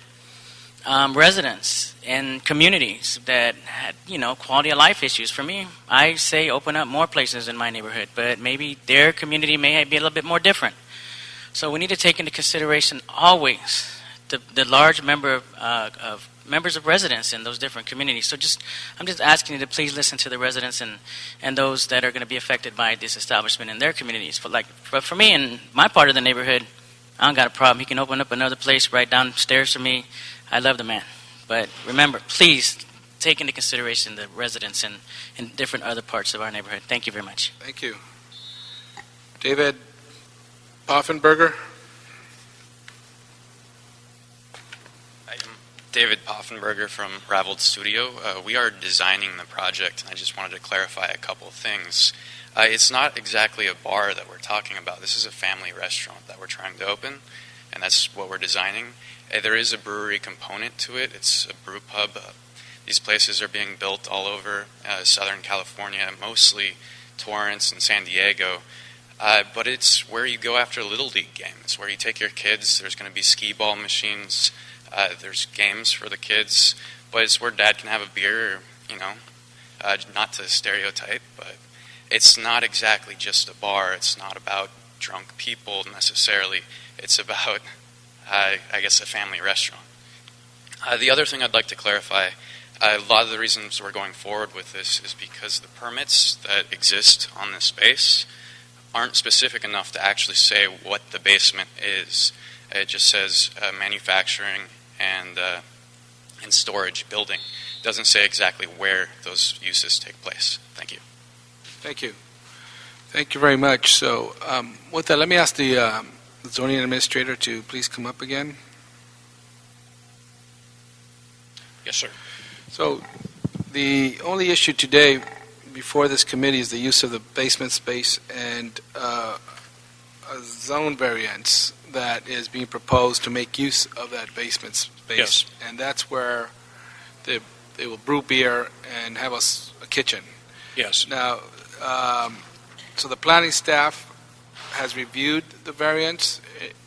residents and communities that had, quality of life issues. For me, I say open up more places in my neighborhood, but maybe their community may be a little bit more different. So we need to take into consideration always the large members of residents in those different communities. So I'm just asking you to please listen to the residents and those that are going to be affected by this establishment in their communities. But for me, in my part of the neighborhood, I don't got a problem. He can open up another place right downstairs from me. I love the man. But remember, please take into consideration the residents in different other parts of our neighborhood. Thank you very much. Thank you. David Poffenberger. I'm David Poffenberger from Raveled Studio. We are designing the project, and I just wanted to clarify a couple of things. It's not exactly a bar that we're talking about. This is a family restaurant that we're trying to open, and that's what we're designing. There is a brewery component to it. It's a brew pub. These places are being built all over Southern California, mostly Torrance and San Diego. But it's where you go after Little League games, where you take your kids. There's going to be skee ball machines. There's games for the kids. But it's where Dad can have a beer, not to stereotype, but it's not exactly just a bar. It's not about drunk people necessarily. It's about I guess a family restaurant. The other thing I'd like to clarify, a lot of the reasons we're going forward with this is because the permits that exist on this space aren't specific enough to actually say what the basement is. It just says manufacturing and storage building. It doesn't say exactly where those uses take place. Thank you. Thank you. Thank you very much. So with that, let me ask the zoning administrator to please come up again. Yes, sir. So the only issue today before this committee is the use of the basement space and a zone variance that is being proposed to make use of that basement space. Yes. And that's where they will brew beer and have a kitchen. Yes. Now, so the planning staff has reviewed the variance.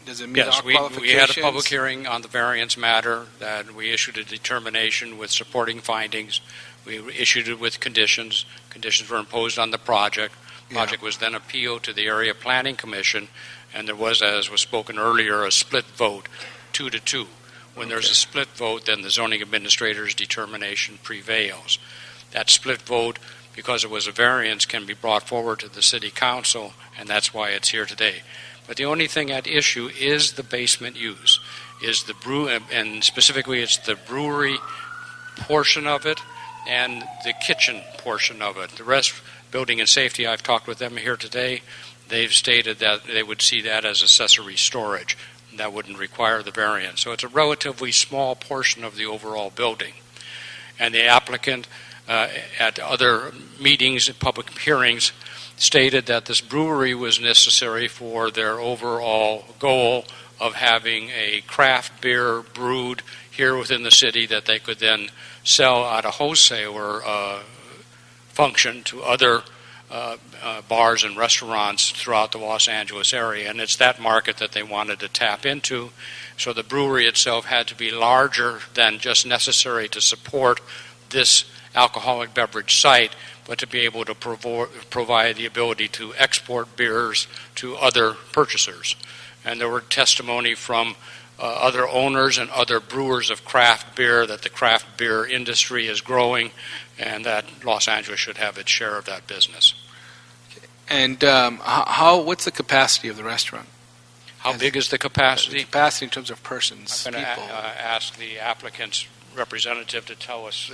Does it meet Yes, our we qualifications? had a public hearing on the variance matter, that we issued a determination with supporting findings. We issued it with conditions. Conditions were imposed on the project. Project was then appealed to the Area Planning Commission, and there was, as was spoken earlier, a split vote, 2-2. When there's a split vote, then the zoning administrator's determination prevails. That split vote, because it was a variance, can be brought forward to the city council, and that's why it's here today. But the only thing at issue is the basement use, is the brew, and specifically it's the brewery portion of it and the kitchen portion of it. The rest, building and safety, I've talked with them here today. They've stated that they would see that as accessory storage. That wouldn't require the variance. So it's a relatively small portion of the overall building. And the applicant, at other meetings and public hearings, stated that this brewery was necessary for their overall goal of having a craft beer brewed here within the city that they could then sell at a wholesaler function to other bars and restaurants throughout the Los Angeles area. And it's that market that they wanted to tap into. So the brewery itself had to be larger than just necessary to support this alcoholic beverage site, but to be able to provide the ability to export beers to other purchasers. And there were testimony from other owners and other brewers of craft beer that the craft beer industry is growing and that Los Angeles should have its share of that business. And what's the capacity of the restaurant? How big is the capacity? The capacity in terms of persons, I'm going to people. ask the applicant's representative to tell us.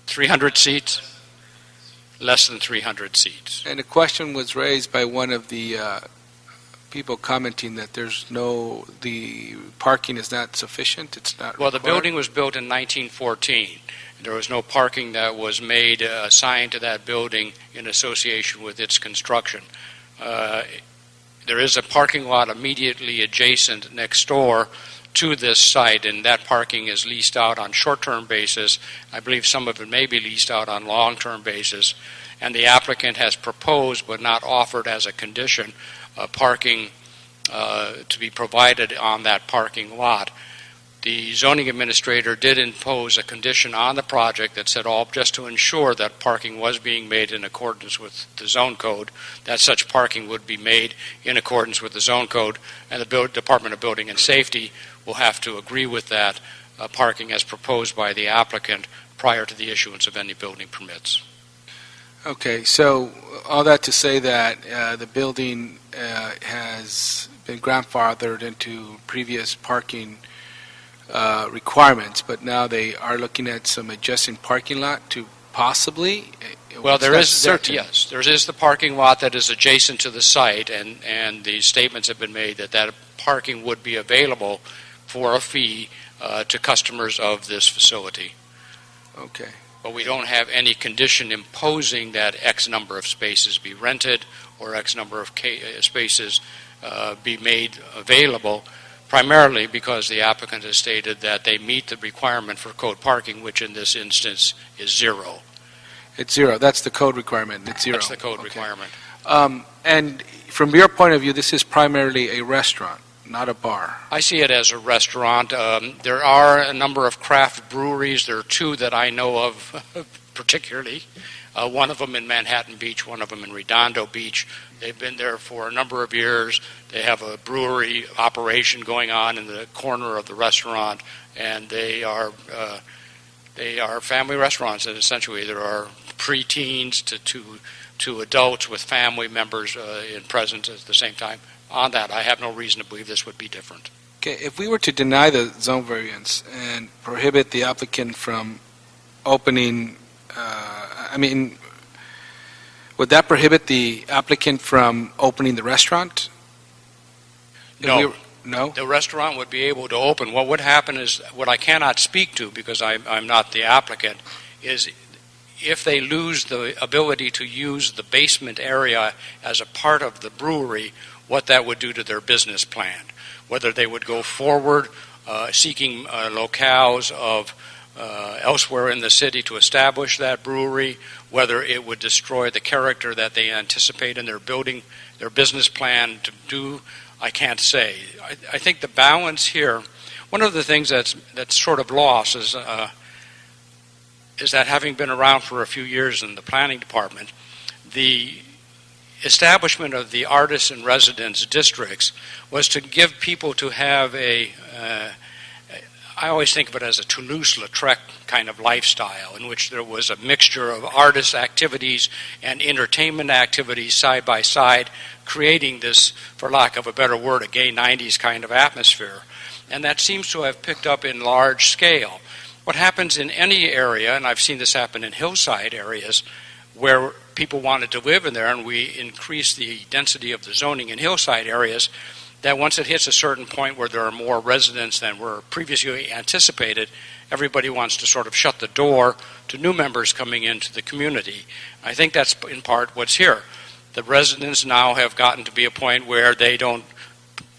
300 seats? Less than 300 seats. And a question was raised by one of the people commenting that the parking is not sufficient, it's not Well, the required. building was built in 1914. There was no parking that was made assigned to that building in association with its construction. There is a parking lot immediately adjacent next door to this site, and that parking is leased out on short-term basis. I believe some of it may be leased out on long-term basis. And the applicant has proposed, but not offered as a condition, parking to be provided on that parking lot. The zoning administrator did impose a condition on the project that said, just to ensure that parking was being made in accordance with the zone code, that such parking would be made in accordance with the zone code, and the Department of Building and Safety will have to agree with that parking as proposed by the applicant prior to the issuance of any building permits. Okay, so all that to say that the building has been grandfathered into previous parking requirements, but now they are looking at some adjacent parking lot to possibly. Well, there is the parking lot that is adjacent to the site, and the statements have been made that parking would be available for a fee to customers of this facility. Okay. But we don't have any condition imposing that X number of spaces be rented or X number of spaces be made available, primarily because the applicant has stated that they meet the requirement for code parking, which in this instance is 0. It's 0. That's the code requirement. It's 0. That's the code requirement. And from your point of view, this is primarily a restaurant, not a bar. I see it as a restaurant. There are a number of craft breweries. There are 2 that I know of particularly. One of them in Manhattan Beach, one of them in Redondo Beach. They've been there for a number of years. They have a brewery operation going on in the corner of the restaurant, and they are family restaurants. And essentially, there are preteens to adults with family members in presence at the same time. On that, I have no reason to believe this would be different. Okay, if we were to deny the zone variance and prohibit the applicant from opening, would that prohibit the applicant from opening the restaurant? No. No? The restaurant would be able to open. What would happen is, what I cannot speak to because I'm not the applicant, is if they lose the ability to use the basement area as a part of the brewery, what that would do to their business plan. Whether they would go forward seeking locales of elsewhere in the city to establish that brewery, whether it would destroy the character that they anticipate in their building, their business plan to do, I can't say. I think the balance here, one of the things that's sort of lost is that having been around for a few years in the planning department, the establishment of the artists and residence districts was to give people to have I always think of it as a Toulouse-Lautrec kind of lifestyle in which there was a mixture of artist activities and entertainment activities side by side, creating this, for lack of a better word, a gay 90s kind of atmosphere. And that seems to have picked up in large scale. What happens in any area, and I've seen this happen in hillside areas, where people wanted to live in there and we increase the density of the zoning in hillside areas, that once it hits a certain point where there are more residents than were previously anticipated, everybody wants to sort of shut the door to new members coming into the community. I think that's in part what's here. The residents now have gotten to be a point where they don't,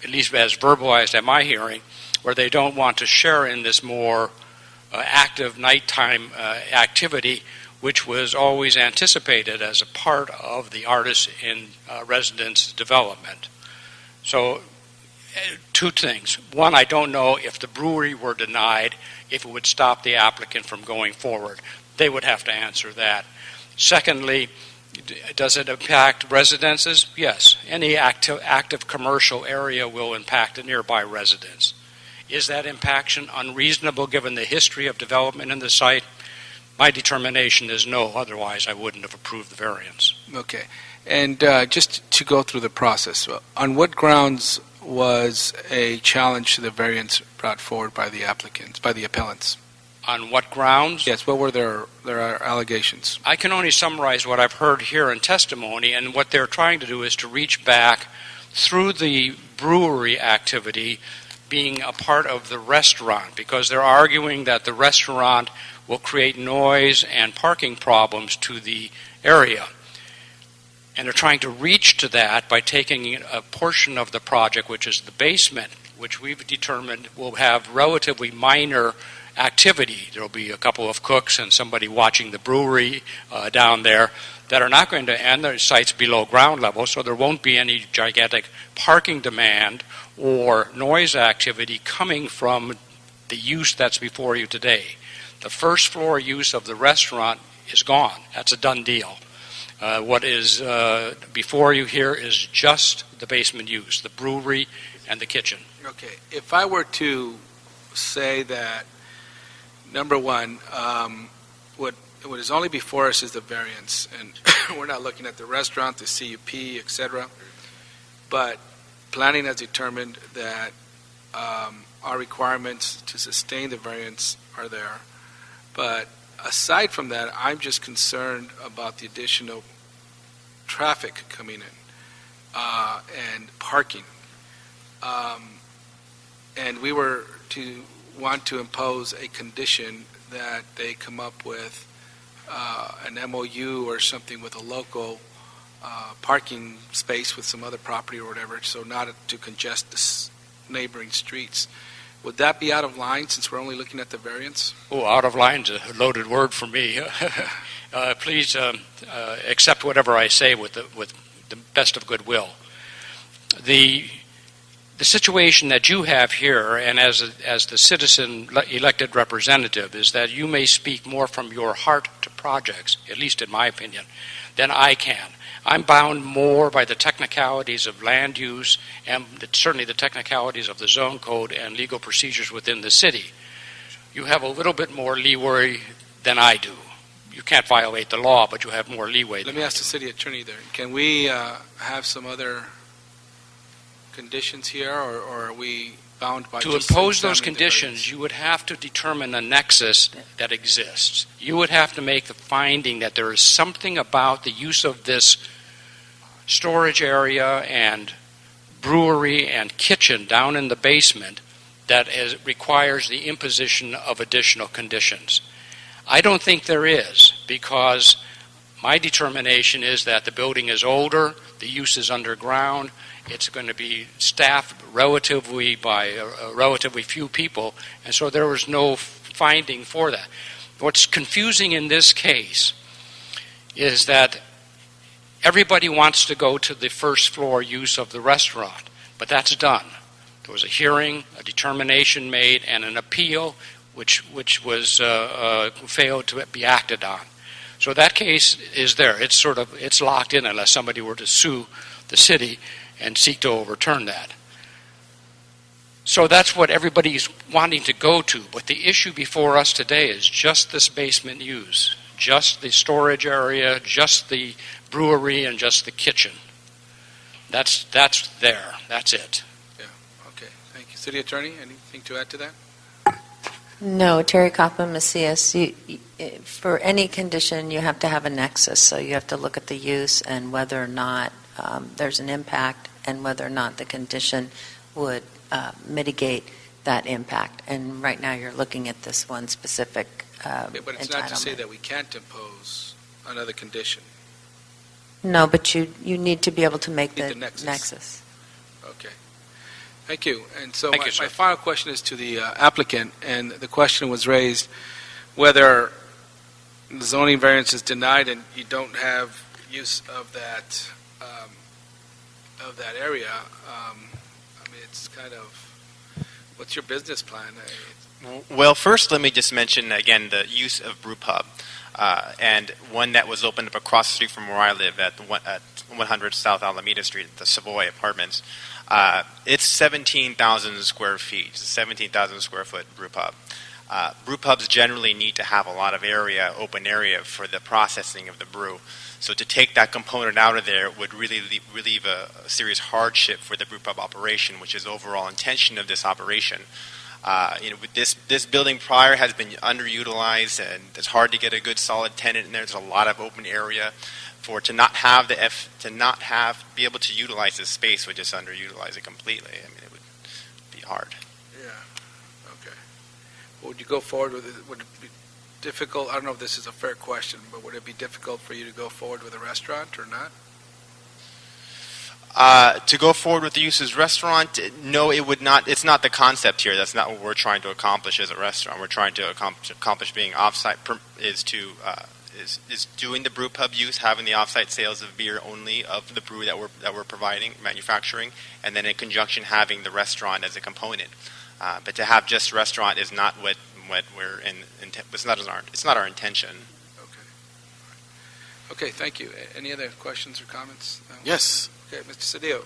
at least as verbalized at my hearing, where they don't want to share in this more active nighttime activity, which was always anticipated as a part of the artist in residence development. So, two things. One, I don't know if the brewery were denied, if it would stop the applicant from going forward. They would have to answer that. Secondly, does it impact residences? Yes. Any active commercial area will impact a nearby residence. Is that impaction unreasonable given the history of development in the site? My determination is no, otherwise I wouldn't have approved the variance. Okay. And just to go through the process, on what grounds was a challenge to the variance brought forward by the applicants, by the appellants? On what grounds? Yes, what were their allegations? I can only summarize what I've heard here in testimony, and what they're trying to do is to reach back through the brewery activity being a part of the restaurant, because they're arguing that the restaurant will create noise and parking problems to the area. And they're trying to reach to that by taking a portion of the project, which is the basement, which we've determined will have relatively minor activity. There will be a couple of cooks and somebody watching the brewery down there that are not going to end. Their site's below ground level, so there won't be any gigantic parking demand or noise activity coming from the use that's before you today. The first floor use of the restaurant is gone. That's a done deal. What is before you here is just the basement use, the brewery and the kitchen. Okay. If I were to say that, number one, what is only before us is the variance, and we're not looking at the restaurant, the CUP, etc., but planning has determined that our requirements to sustain the variance are there. But aside from that, I'm just concerned about the additional traffic coming in and parking. And we were to want to impose a condition that they come up with an MOU or something with a local parking space with some other property or whatever, so not to congest the neighboring streets. Would that be out of line since we're only looking at the variance? Oh, out of line's a loaded word for me. Please accept whatever I say with the best of goodwill. The situation that you have here, and as the citizen elected representative, is that you may speak more from your heart to projects, at least in my opinion, than I can. I'm bound more by the technicalities of land use and certainly the technicalities of the zone code and legal procedures within the city. You have a little bit more leeway than I do. You can't violate the law, but you have more leeway. Let me ask the city attorney there. Can we have some other conditions here, or are we bound by... To impose those conditions, you would have to determine a nexus that exists. You would have to make the finding that there is something about the use of this storage area and brewery and kitchen down in the basement that requires the imposition of additional conditions. I don't think there is, because my determination is that the building is older, the use is underground, it's going to be staffed relatively by relatively few people, and so there was no finding for that. What's confusing in this case is that everybody wants to go to the first floor use of the restaurant, but that's done. There was a hearing, a determination made, and an appeal which was failed to be acted on. So that case is there. It's locked in unless somebody were to sue the city and seek to overturn that. So that's what everybody's wanting to go to. But the issue before us today is just this basement use, just the storage area, just the brewery, and just the kitchen. That's there. That's it. Yeah. Okay. Thank you. City Attorney, anything to add to that? No, Terry Kaufman, Macias, for any condition, you have to have a nexus. So you have to look at the use and whether or not there's an impact and whether or not the condition would mitigate that impact. And right now you're looking at this one specific Okay, but it's not to say that we can't impose another condition. No, but you need to be able to make the nexus. Okay. Thank you. And so my final question is to the applicant, and the question was raised whether the zoning variance is denied and you don't have use of that area. I mean, it's kind of, what's your business plan? Well, first, let me just mention again the use of brew pub, and one that was opened up across the street from where I live at 100 South Alameda Street, the Savoy Apartments. It's 17,000 square feet, 17,000 square foot brew pub. Brew pubs generally need to have a lot of area, open area, for the processing of the brew. So to take that component out of there would really relieve a serious hardship for the brew pub operation, which is the overall intention of this operation. This building prior has been underutilized, and it's hard to get a good solid tenant in there. There's a lot of open area. To not be able to utilize this space would just underutilize it completely. I mean, it would be hard. Yeah. Okay. Would you go forward with it? Would it be difficult? I don't know if this is a fair question, but would it be difficult for you to go forward with a restaurant or not? To go forward with the use as restaurant, no, it would not. It's not the concept here. That's not what we're trying to accomplish as a restaurant. We're trying to accomplish being offsite is doing the brew pub use, having the offsite sales of beer only of the brew that we're providing, manufacturing, and then in conjunction having the restaurant as a component. But to have just restaurant is not what we're in. It's not our intention. Okay. Thank you. Any other questions or comments? Yes. Okay, Mr. Cedillo.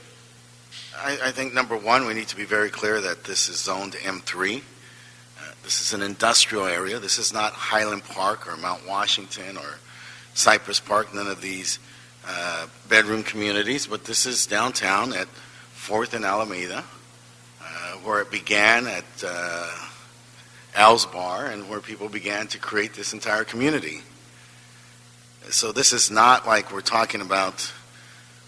I think, number one, we need to be very clear that this is zoned M3. This is an industrial area. This is not Highland Park or Mount Washington or Cypress Park, none of these bedroom communities, but this is downtown at 4th and Alameda, where it began at Al's Bar and where people began to create this entire community. So this is not like we're talking about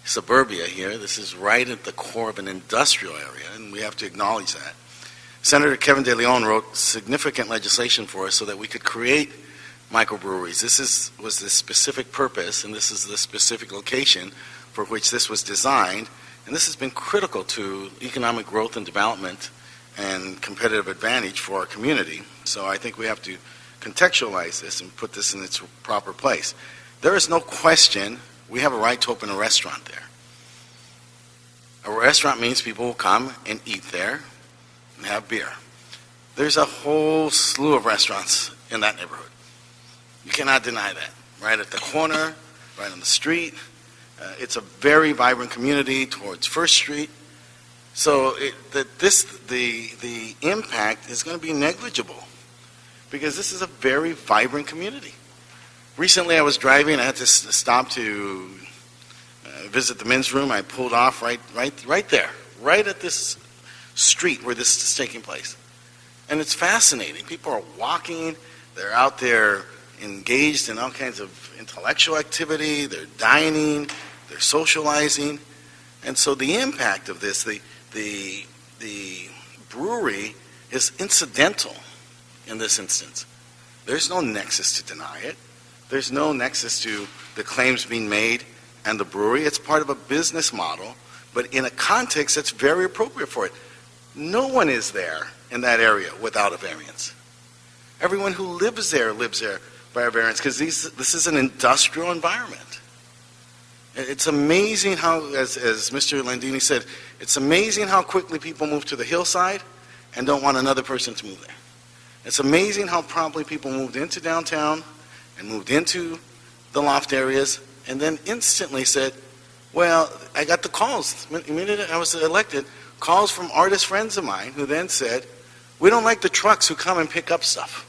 suburbia here. This is right at the core of an industrial area, and we have to acknowledge that. Senator Kevin De Leon wrote significant legislation for us so that we could create microbreweries. This was the specific purpose, and this is the specific location for which this was designed, and this has been critical to economic growth and development and competitive advantage for our community. So I think we have to contextualize this and put this in its proper place. There is no question we have a right to open a restaurant there. A restaurant means people will come and eat there and have beer. There's a whole slew of restaurants in that neighborhood. You cannot deny that. Right at the corner, right on the street. It's a very vibrant community towards First Street. So the impact is going to be negligible because this is a very vibrant community. Recently I was driving. I had to stop to visit the men's room. I pulled off right there, right at this street where this is taking place. And it's fascinating. People are walking. They're out there engaged in all kinds of intellectual activity. They're dining. They're socializing. And so the impact of this, the brewery is incidental in this instance. There's no nexus to deny it. There's no nexus to the claims being made and the brewery. It's part of a business model, but in a context that's very appropriate for it. No one is there in that area without a variance. Everyone who lives there by a variance, because this is an industrial environment. It's amazing how, as Mr. Landini said, it's amazing how quickly people move to the hillside and don't want another person to move there. It's amazing how promptly people moved into downtown and moved into the loft areas and then instantly said, well, I got the calls. Immediately I was elected, calls from artist friends of mine who then said, we don't like the trucks who come and pick up stuff,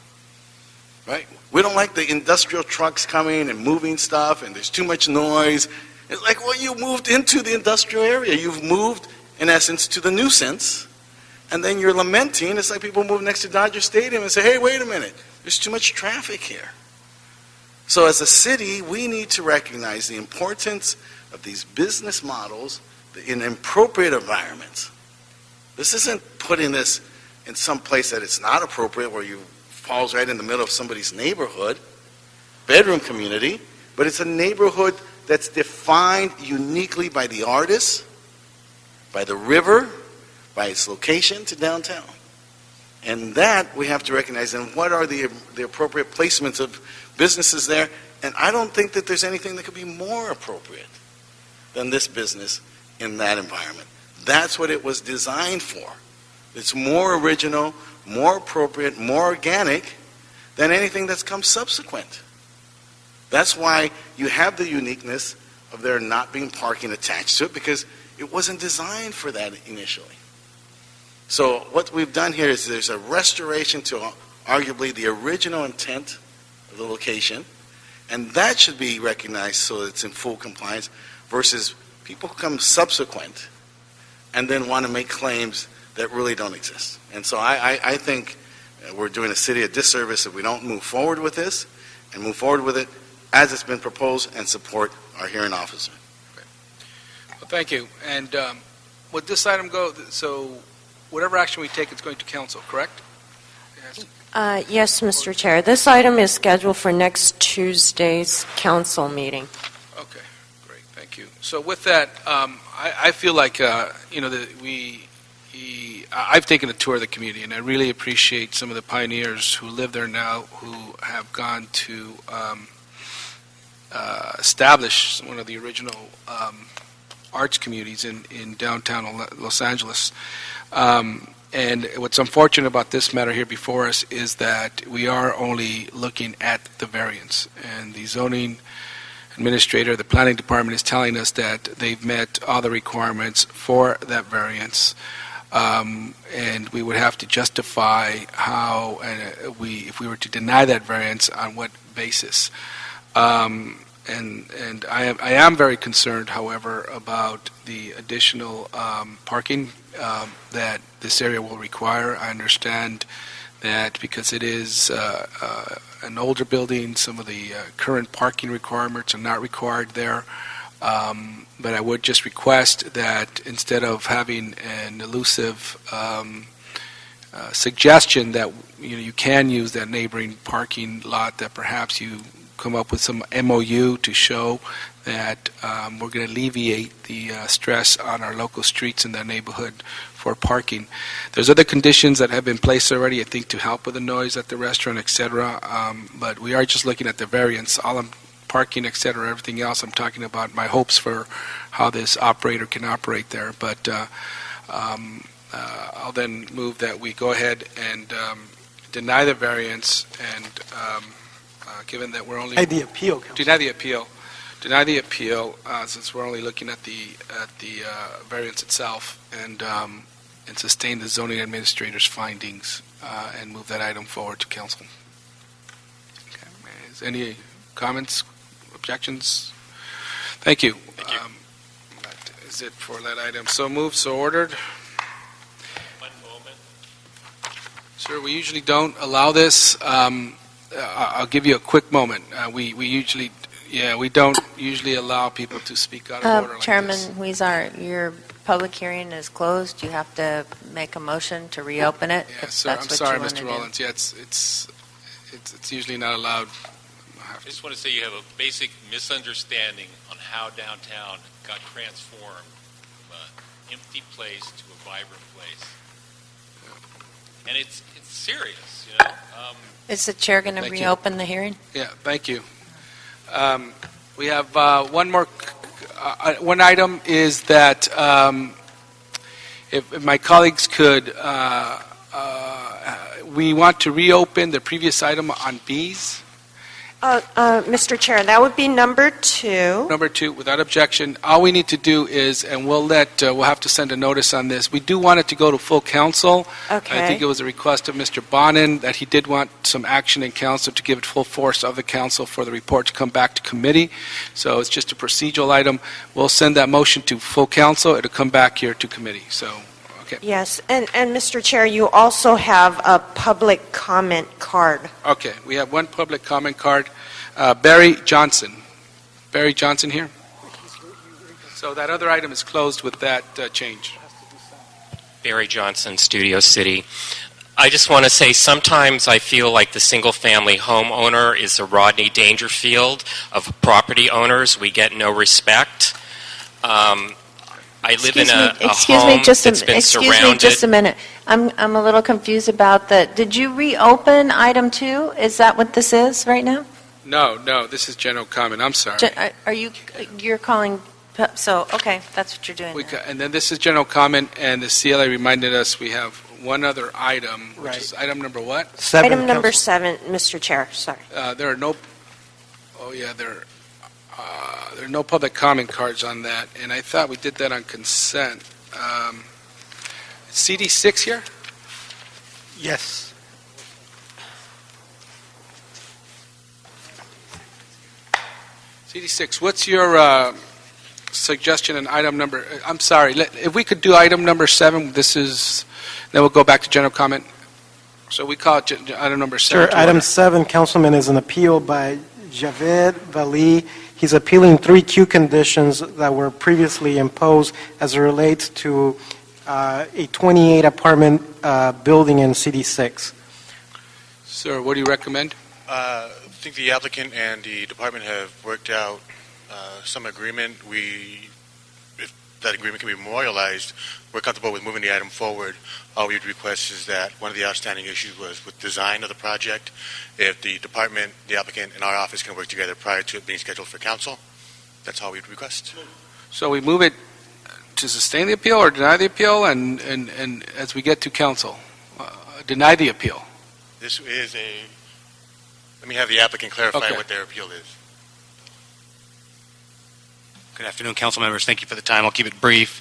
right? We don't like the industrial trucks coming and moving stuff, and there's too much noise. It's like, well, you moved into the industrial area. You've moved, in essence, to the nuisance, and then you're lamenting. It's like people move next to Dodger Stadium and say, hey, wait a minute, there's too much traffic here. So as a city, we need to recognize the importance of these business models in appropriate environments. This isn't putting this in some place that it's not appropriate, where you falls right in the middle of somebody's neighborhood, bedroom community, but it's a neighborhood that's defined uniquely by the artists, by the river, by its location to downtown. And that we have to recognize. And what are the appropriate placements of businesses there? And I don't think that there's anything that could be more appropriate than this business in that environment. That's what it was designed for. It's more original, more appropriate, more organic than anything that's come subsequent. That's why you have the uniqueness of there not being parking attached to it, because it wasn't designed for that initially. So what we've done here is there's a restoration to arguably the original intent of the location, and that should be recognized so that it's in full compliance, versus people who come subsequent and then want to make claims that really don't exist. And so I think we're doing a city a disservice if we don't move forward with this and move forward with it as it's been proposed and support our hearing officer. Okay. Well, thank you. And would this item go, so whatever action we take, it's going to council, correct? Yes. Yes, Mr. Chair. This item is scheduled for next Tuesday's council meeting. Okay, great, thank you. So with that, I feel like, I've taken a tour of the community, and I really appreciate some of the pioneers who live there now, who have gone to establish one of the original arts communities in downtown Los Angeles. And what's unfortunate about this matter here before us is that we are only looking at the variance, and the zoning administrator, the planning department, is telling us that they've met all the requirements for that variance. And we would have to justify how, if we were to deny that variance, on what basis. And I am very concerned, however, about the additional parking that this area will require. I understand that because it is an older building, some of the current parking requirements are not required there. But I would just request that instead of having an elusive suggestion that you can use that neighboring parking lot, that perhaps you come up with some MOU to show that we're going to alleviate the stress on our local streets in that neighborhood for parking. There's other conditions that have been placed already, I think, to help with the noise at the restaurant, etc. But we are just looking at the variance. All I'm parking, etc., everything else, I'm talking about my hopes for how this operator can operate there. But I'll then move that we go ahead and deny the variance, and given that we're only... Deny the appeal, Council. Deny the appeal, since we're only looking at the variance itself, and sustain the zoning administrator's findings, and move that item forward to council. Okay. Is any comments, objections? Thank you. Thank you. That is it for that item. So moved, so ordered. One moment. Sir, we usually don't allow this. I'll give you a quick moment. We usually Yeah, we don't usually allow people to speak out of order like Chairman this. Huizar, your public hearing is closed. You have to make a motion to reopen it. Yeah, if sir, that's I'm what sorry, you wanna Mr. do. Rollins. Yeah, it's usually not allowed. I just want to say you have a basic misunderstanding on how downtown got transformed from an empty place to a vibrant place. And it's serious, you know. Is the chair going to Thank you. reopen the hearing? Yeah, thank you. We have one more. One item is that if my colleagues could, we want to reopen the previous item on bees. Mr. Chair, that would be number 2. Number 2, without objection. All we need to do is, and we'll have to send a notice on this. We do want it to go to full council. Okay. I think it was a request of Mr. Bonin that he did want some action in council to give it full force of the council for the report to come back to committee. So it's just a procedural item. We'll send that motion to full council. It'll come back here to committee. So, okay. Yes, and Mr. Chair, you also have a public comment card. Okay, we have one public comment card. Barry Johnson. Barry Johnson here? So that other item is closed with that change. Barry Johnson, Studio City. I just want to say sometimes I feel like the single-family homeowner is a Rodney Dangerfield of property owners. We get no respect. I live in a home that's been surrounded. Excuse me just a minute. I'm a little confused about that. Did you reopen item 2? Is that what this is right now? No, this is general comment. I'm sorry. You're calling, so, okay, that's what you're doing now. And then this is general comment, and the CLA reminded us we have one other item, which is item number what? Item number 7, Mr. Chair, sorry. There are no, there are no public comment cards on that, and I thought we did that on consent. CD6 here? Yes. CD6, what's your suggestion on item number, I'm sorry, if we could do item number 7, then we'll go back to general comment. So we call it item number 7. Sure, item 7, Councilman, is an appeal by Javed Velke. He's appealing 3 queue conditions that were previously imposed as it relates to a 28-apartment building in CD6. Sir, what do you recommend? I think the applicant and the department have worked out some agreement. If that agreement can be memorialized, we're comfortable with moving the item forward. All we'd request is that one of the outstanding issues was with design of the project. If the department, the applicant, and our office can work together prior to it being scheduled for council, that's all we'd request. So we move it to sustain the appeal or deny the appeal, and as we get to council, deny the appeal. This is let me have the applicant clarify Okay. what their appeal is. Good afternoon, council members. Thank you for the time. I'll keep it brief.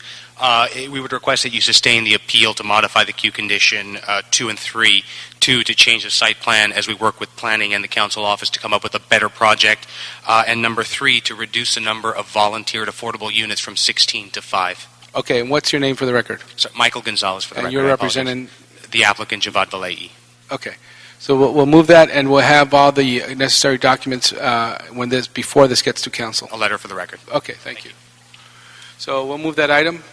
We would request that you sustain the appeal to modify the queue condition 2 and 3, 2 to change the site plan as we work with planning and the council office to come up with a better project, and number 3 to reduce the number of volunteered affordable units from 16 to 5. Okay, and what's your name for the record? So Michael Gonzalez for the And record. you're I apologize. representing? The applicant, Javad Valei. Okay. So we'll move that, and we'll have all the necessary documents before this gets to council. A letter for the record. Okay, thank you. So we'll move that item.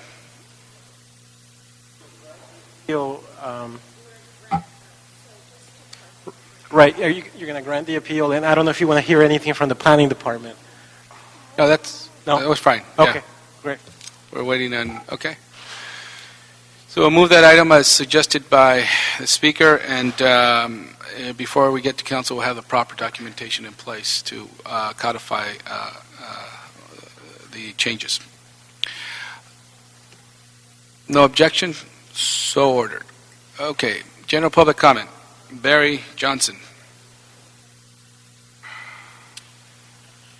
Right, you're going to grant the appeal, and I don't know if you want to hear anything from the planning department. No, that was fine. Okay, Yeah. great. We're waiting on, okay. So we'll move that item as suggested by the speaker, and before we get to council, we'll have the proper documentation in place to codify the changes. No objection? So ordered. Okay, general public comment. Barry Johnson.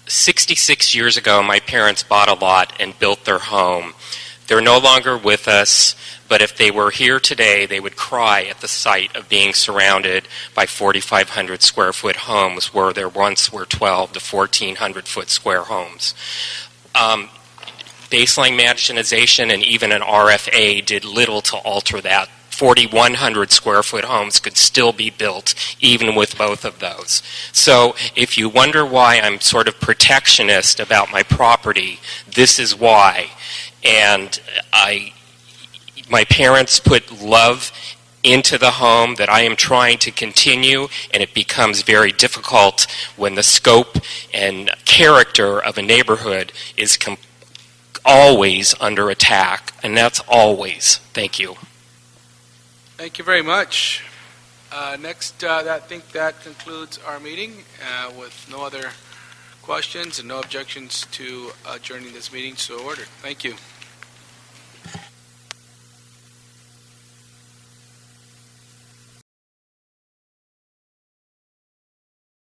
66 years ago, my parents bought a lot and built their home. They're no longer with us, but if they were here today, they would cry at the sight of being surrounded by 4,500 square foot homes where there once were 12 to 1,400 foot square homes. Baseline homogenization and even an RFA did little to alter that 4,100 square foot homes could still be built even with both of those. So if you wonder why I'm sort of protectionist about my property, this is why. And my parents put love into the home that I am trying to continue, and it becomes very difficult when the scope and character of a neighborhood is always under attack, and that's always. Thank you. Thank you very much. Next, I think that concludes our meeting with no other questions and no objections to adjourning this meeting, so ordered. Thank you.